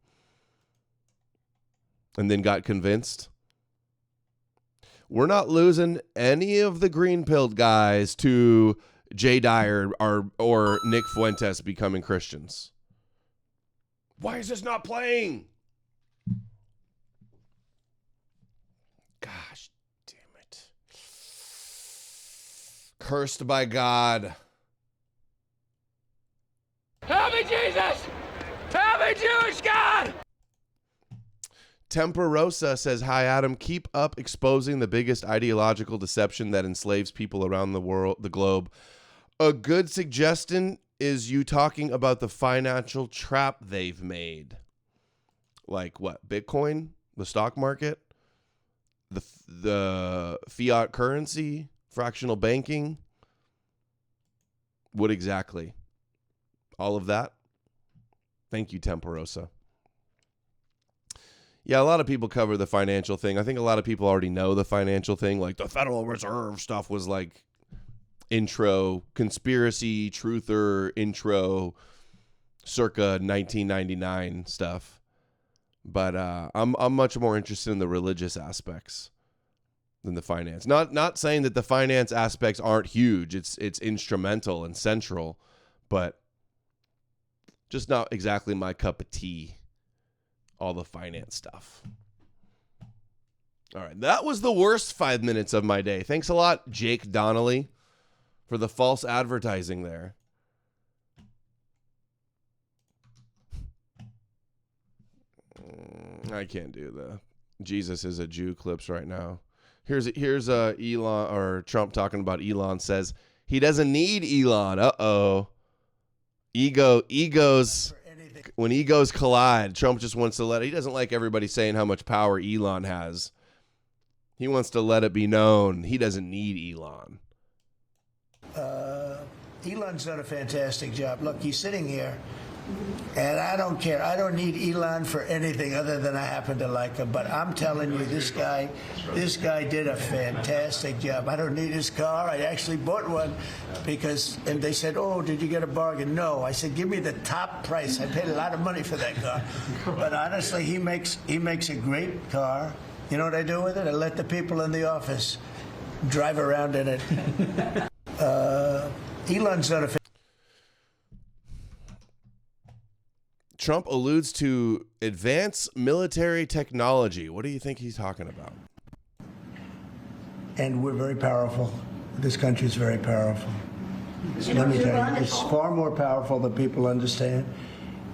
S1: and then got convinced? We're not losing any of the green-pilled guys to Jay Dyer or Nick Fuentes becoming Christians. Why is this not playing? Gosh damn it. Cursed by God.
S3: Help me, Jesus! Help me, Jewish God!
S1: Temperosa says, hi, Adam. Keep up exposing the biggest ideological deception that enslaves people around the globe. A good suggestion is you talking about the financial trap they've made. Like what? Bitcoin? The stock market? The fiat currency? Fractional banking? What exactly? All of that? Thank you, Temperosa. Yeah, a lot of people cover the financial thing. I think a lot of people already know the financial thing. Like the Federal Reserve stuff was like intro, conspiracy, truther, intro, circa 1999 stuff. But I'm much more interested in the religious aspects than the finance. Not saying that the finance aspects aren't huge. It's instrumental and central, but just not exactly my cup of tea. All the finance stuff. All right. That was the worst 5 minutes of my day. Thanks a lot, Jake Donnelly, for the false advertising there. I can't do the Jesus is a Jew clips right now. Here's Elon or Trump talking about Elon says he doesn't need Elon. Uh-oh. Egos. When egos collide, Trump just wants to he doesn't like everybody saying how much power Elon has. He wants to let it be known he doesn't need Elon.
S14: Elon's done a fantastic job. Look, he's sitting here, and I don't care. I don't need Elon for anything other than I happen to like him. But I'm telling you, this guy did a fantastic job. I don't need his car. I actually bought one and they said, oh, did you get a bargain? No. I said, give me the top price. I paid a lot of money for that car. But honestly, he makes a great car. You know what I do with it? I let the people in the office drive around in it. Elon's done a
S1: Trump alludes to advanced military technology. What do you think he's talking about?
S14: And we're very powerful. This country is very powerful. Let me tell you, it's far more powerful than people understand.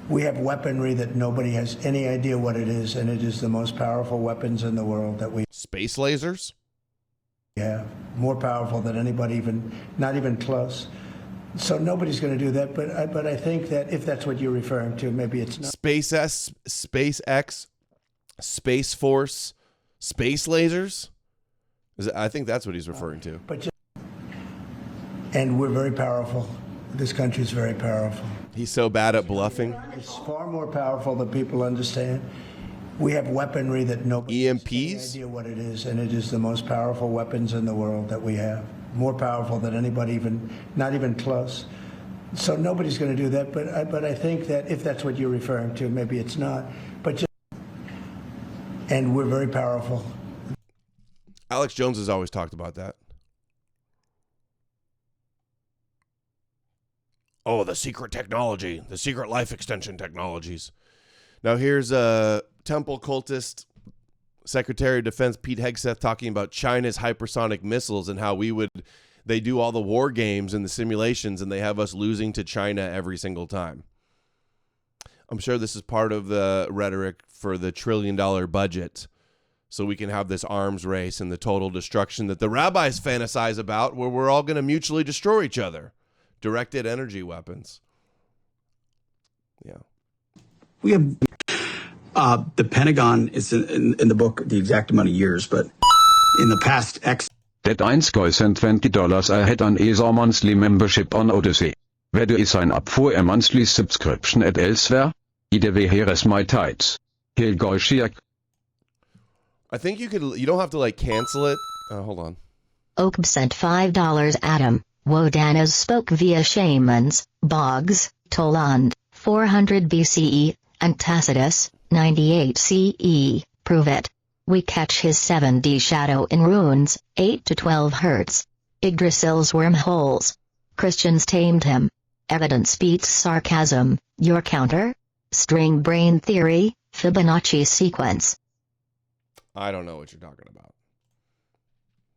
S14: We have weaponry that nobody has any idea what it is, and it is the most powerful weapons in the world that we
S1: Space lasers?
S14: have. More powerful than anybody, not even close. So nobody's going to do that, but I think that if that's what you're referring to, maybe it's not.
S1: SpaceX, Space Force, space lasers? I think that's what he's referring to.
S14: And we're very powerful. This country is very powerful.
S1: He's so bad at bluffing.
S14: It's far more powerful than people understand. We have weaponry that nobody
S1: EMPs?
S14: has any idea what it is, and it is the most powerful weapons in the world that we have. More powerful than anybody, not even close. So nobody's going to do that, but I think that if that's what you're referring to, maybe it's not. And we're very powerful.
S1: Alex Jones has always talked about that. Oh, the secret technology, the secret life extension technologies. Now here's a temple cultist, Secretary of Defense Pete Hegseth talking about China's hypersonic missiles and how they do all the war games and the simulations and they have us losing to China every single time. I'm sure this is part of the rhetoric for the $1 trillion budget so we can have this arms race and the total destruction that the rabbis fantasize about where we're all going to mutually destroy each other. Directed energy weapons. Yeah.
S5: We have the Pentagon is in the book the exact amount of years, but in the past X.
S23: That $1.20 ahead on ESA monthly membership on Odysee. Where do I sign up for a monthly subscription at elsewhere? IDW here is my tights. Here go Shiak.
S1: I think you don't have to cancel it. Hold on.
S4: Oak sent $5 Adam. Wodanas spoke via shamans, Boggs, Toland, 400 BCE, and Tacitus, 98 CE, prove it. We catch his 7D shadow in runes, 8 to 12 hertz. Yggdrasil's wormholes. Christians tamed him. Evidence beats sarcasm. Your counter? String brain theory, Fibonacci sequence.
S1: I don't know what you're talking about.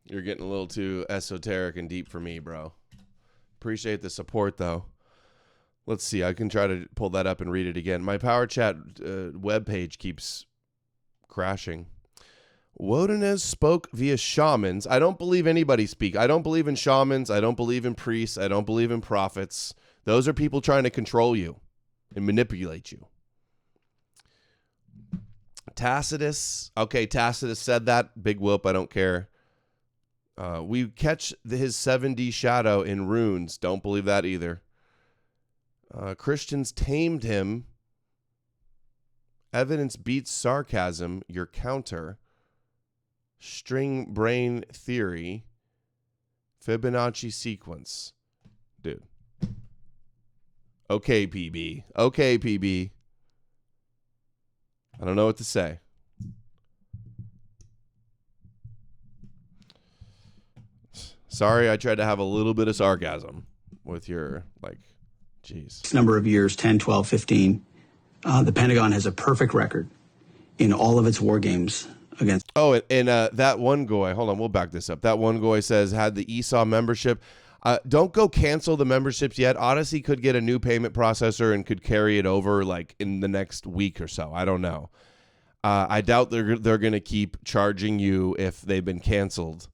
S1: You're getting a little too esoteric and deep for me, bro. Appreciate the support, though. Let's see. I can try to pull that up and read it again. My Power Chat webpage keeps crashing. Wodanez spoke via shamans. I don't believe anybody speak. I don't believe in shamans. I don't believe in priests. I don't believe in prophets. Those are people trying to control you and manipulate you. Tacitus. Okay, Tacitus said that. Big whoop. I don't care. We catch his 7D shadow in runes. Don't believe that either. Christians tamed him. Evidence beats sarcasm. Your counter. String brain theory. Fibonacci sequence. Dude. Okay, PB. Okay, PB. I don't know what to say. Sorry, I tried to have a little bit of sarcasm with your, like, geez.
S5: Number of years, 10, 12, 15, the Pentagon has a perfect record in all of its war games against.
S1: Oh, and that one guy, hold on, we'll back this up. That one guy says, had the Esau membership. Don't go cancel the memberships yet. Odysee could get a new payment processor and could carry it over, like, in the next week or so. I don't know. I doubt they're going to keep charging you if they've been canceled.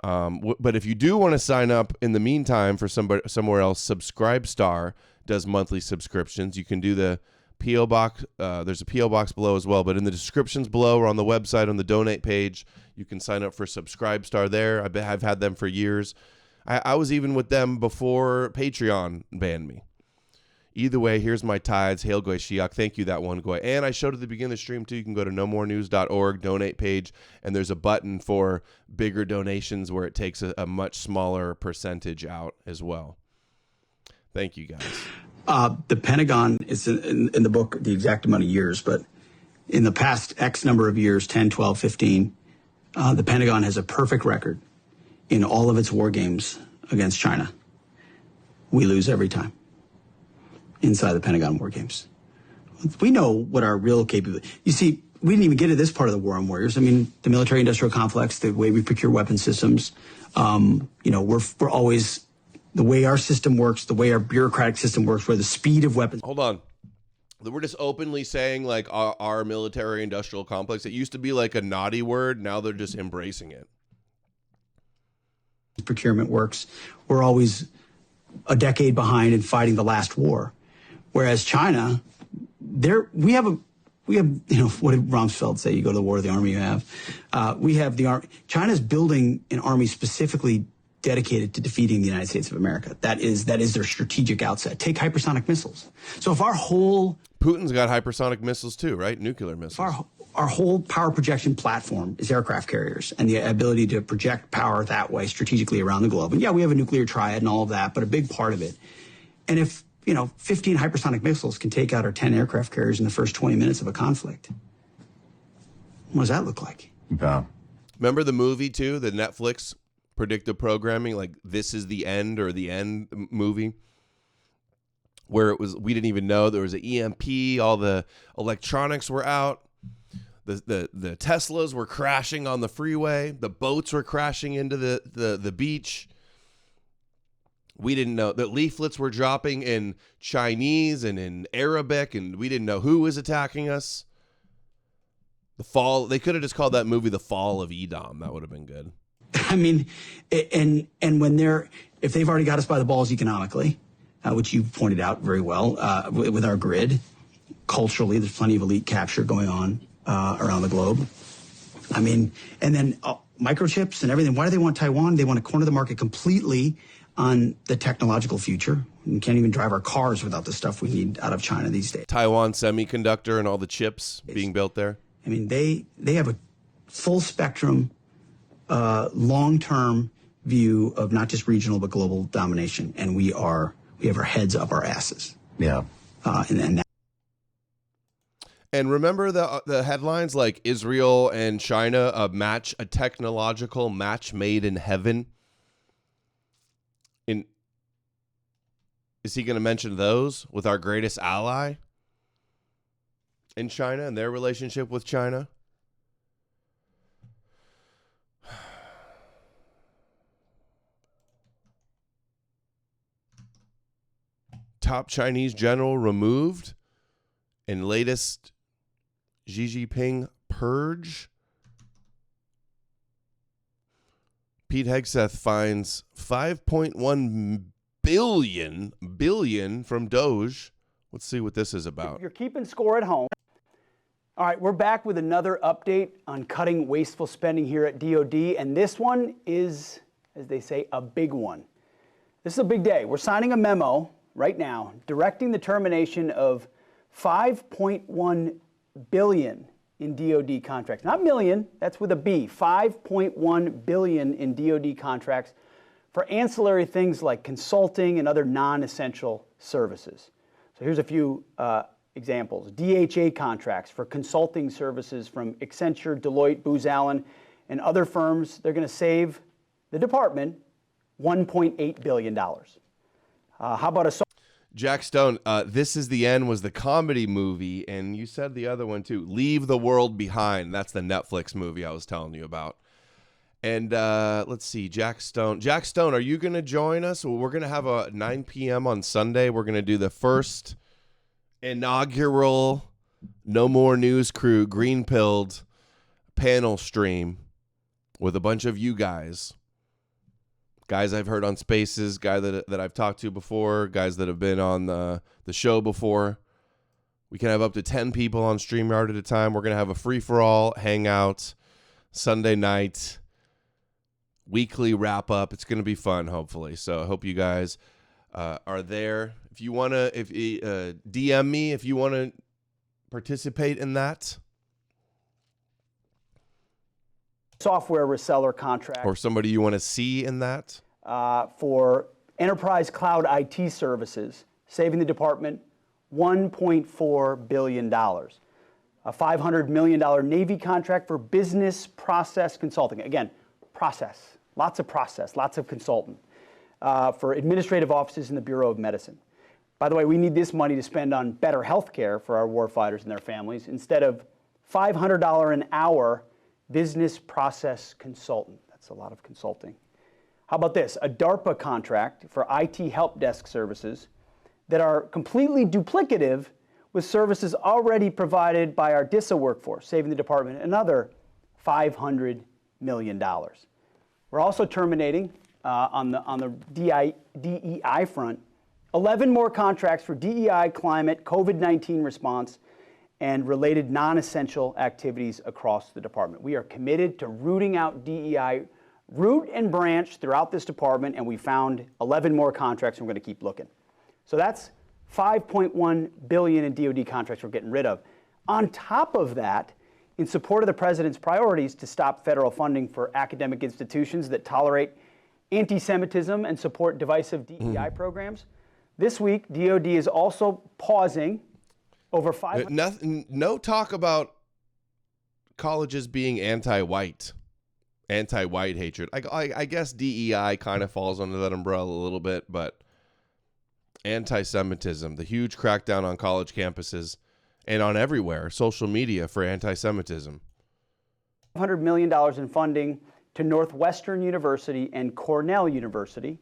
S1: But if you do want to sign up in the meantime for somewhere else, Subscribestar does monthly subscriptions. You can do the P.O. Box. There's a P.O. Box below as well. But in the descriptions below or on the website on the donate page, you can sign up for Subscribestar there. I've had them for years. I was even with them before Patreon banned me. Either way, here's my tithes. Hail Goy Shiach. Thank you, that one Goy. And I showed at the beginning of the stream, too. You can go to nomorenews.org, donate page, and there's a button for bigger donations where it takes a much smaller percentage out as well. Thank you, guys.
S5: The Pentagon is in the book, the exact amount of years, but in the past X number of years, 10, 12, 15, the Pentagon has a perfect record in all of its war games against China. We lose every time. Inside the Pentagon war games. We know what our real capability. You see, we didn't even get to this part of the war on warriors. I mean, the military-industrial complex, the way we procure weapon systems, we're always, the way our system works, the way our bureaucratic system works, where the speed of weapons.
S1: Hold on. We're just openly saying, like, our military-industrial complex. It used to be like a naughty word. Now they're just embracing it.
S5: Procurement works. We're always a decade behind in fighting the last war. Whereas China, we have, what did Rumsfeld say? You go to the war of the army you have. We have the army. China's building an army specifically dedicated to defeating the United States of America. That is their strategic outset. Take hypersonic missiles. So if our whole...
S1: Putin's got hypersonic missiles too, right? Nuclear missiles.
S5: Our whole power projection platform is aircraft carriers and the ability to project power that way strategically around the globe. And yeah, we have a nuclear triad and all of that, but a big part of it. And if 15 hypersonic missiles can take out our 10 aircraft carriers in the first 20 minutes of a conflict. What does that look like?
S6: Yeah.
S1: Remember the movie, too, the Netflix predictive programming, like This Is the End or The End movie, where it was, we didn't even know there was an EMP, all the electronics were out, the Teslas were crashing on the freeway, the boats were crashing into the beach. We didn't know that leaflets were dropping in Chinese and in Arabic, and we didn't know who was attacking us. The fall, they could have just called that movie The Fall of Edom. That would have been good.
S5: I mean, and when if they've already got us by the balls economically, which you pointed out very well, with our grid, culturally, there's plenty of elite capture going on around the globe. I mean, and then microchips and everything. Why do they want Taiwan? They want to corner the market completely on the technological future. We can't even drive our cars without the stuff we need out of China these days.
S1: Taiwan Semiconductor and all the chips being built there.
S5: I mean, they have a full spectrum, long-term view of not just regional but global domination, and we have our heads up our asses.
S6: Yeah.
S1: And remember the headlines like Israel and China, a technological match made in heaven. Is he going to mention those with our greatest ally in China and their relationship with China? Top Chinese general removed and latest Xi Jinping purge. Pete Hegseth finds 5.1 billion from Doge. Let's see what this is about.
S7: You're keeping score at home. All right, we're back with another update on cutting wasteful spending here at DoD, and this one is, as they say, a big one. This is a big day. We're signing a memo right now directing the termination of $5.1 billion in DoD contracts. Not million, that's with a B. $5.1 billion in DoD contracts for ancillary things like consulting and other non-essential services. So here's a few examples. DHA contracts for consulting services from Accenture, Deloitte, Booz Allen, and other firms. They're going to save the department $1.8 billion. How about a...
S1: Jack Stone, This Is the End was the comedy movie, and you said the other one too, Leave the World Behind. That's the Netflix movie I was telling you about. And let's see, Jack Stone, are you going to join us? Well, we're going to have a 9 p.m. on Sunday. We're going to do the first inaugural No More News Crew green-pilled panel stream with a bunch of you guys I've heard on Spaces, guys that I've talked to before, guys that have been on the show before. We can have up to 10 people on StreamYard at a time. We're going to have a free-for-all hangout Sunday night, weekly wrap-up. It's going to be fun, hopefully. So I hope you guys are there. If you want to, DM me if you want to participate in that.
S7: Software reseller contract.
S1: Or somebody you want to see in that.
S7: For enterprise cloud IT services, saving the department $1.4 billion. A $500 million Navy contract for business process consulting. Again, process, lots of consultant. For administrative offices in the Bureau of Medicine. By the way, we need this money to spend on better health care for our warfighters and their families instead of $500 an hour business process consultant. That's a lot of consulting. How about this? A DARPA contract for IT help desk services that are completely duplicative with services already provided by our DISA workforce, saving the department another $500 million. We're also terminating, on the DEI front, 11 more contracts for DEI, climate, COVID-19 response, and related non-essential activities across the department. We are committed to rooting out DEI, root and branch throughout this department, and we found 11 more contracts, and we're going to keep looking. So that's $5.1 billion in DoD contracts we're getting rid of. On top of that, in support of the president's priorities to stop federal funding for academic institutions that tolerate anti-Semitism and support divisive DEI programs, this week DoD is also pausing over 500.
S1: No talk about colleges being anti-white hatred. I guess DEI kind of falls under that umbrella a little bit, but anti-Semitism, the huge crackdown on college campuses and on everywhere, social media for anti-Semitism.
S7: $100 million in funding to Northwestern University and Cornell University,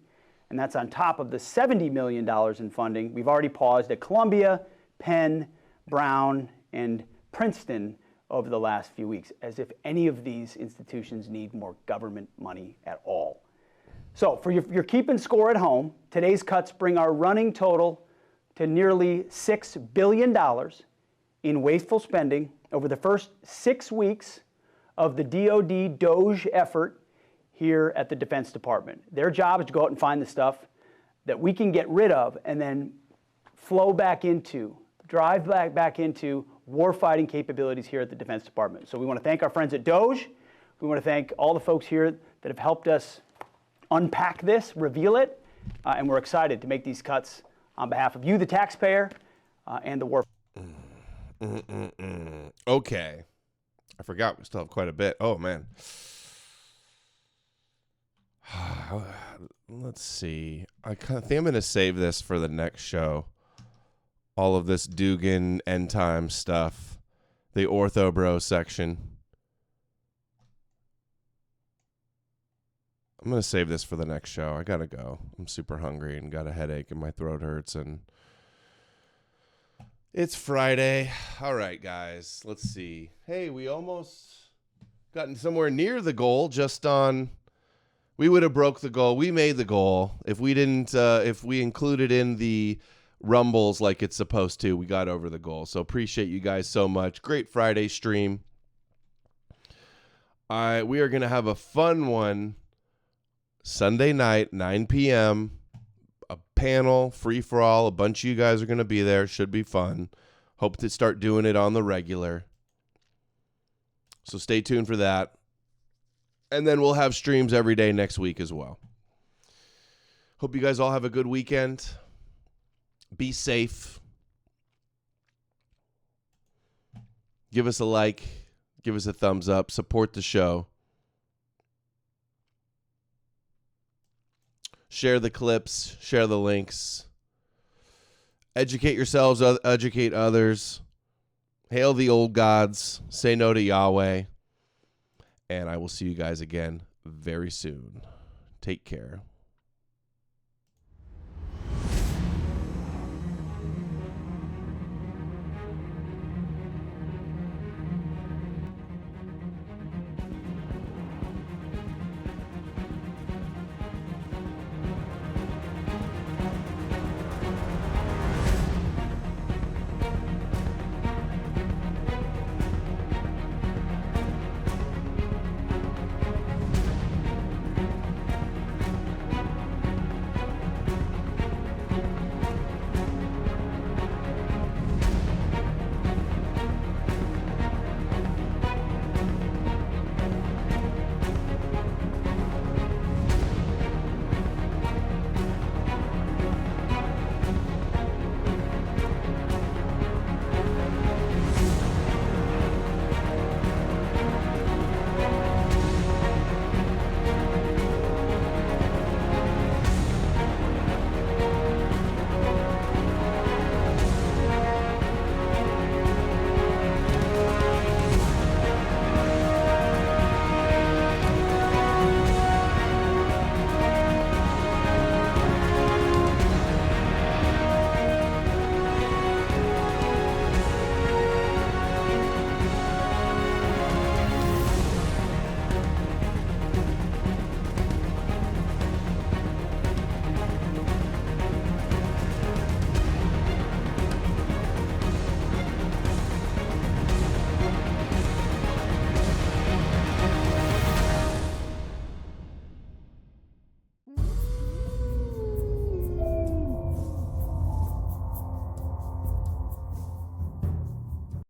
S7: and that's on top of the $70 million in funding we've already paused at Columbia, Penn, Brown, and Princeton over the last few weeks, as if any of these institutions need more government money at all. So for you're keeping score at home, today's cuts bring our running total to nearly $6 billion in wasteful spending over the first 6 weeks of the DoD Doge effort here at the Defense Department. Their job is to go out and find the stuff that we can get rid of and then drive back into warfighting capabilities here at the Defense Department. So we want to thank our friends at Doge. We want to thank all the folks here that have helped us unpack this, reveal it, and we're excited to make these cuts on behalf of you, the taxpayer, and the war.
S1: Okay. I forgot we still have quite a bit. Oh, man. Let's see. I think I'm going to save this for the next show. All of this Dugan end time stuff. The Ortho Bro section. I'm going to save this for the next show. I got to go. I'm super hungry and got a headache and my throat hurts and it's Friday. All right, guys. Let's see. Hey, we almost gotten somewhere near the goal just on... We would have broke the goal. We made the goal. If we didn't, if we included in the rumbles like it's supposed to, we got over the goal. So appreciate you guys so much. Great Friday stream. We are going to have a fun one Sunday night, 9 p.m., a panel, free-for-all. A bunch of you guys are going to be there. Should be fun. Hope to start doing it on the regular. So stay tuned for that. And then we'll have streams every day next week as well. Hope you guys all have a good weekend. Be safe. Give us a like. Give us a thumbs up. Support the show. Share the clips. Share the links. Educate yourselves. Educate others. Hail the old gods. Say no to Yahweh. And I will see you guys again very soon. Take care.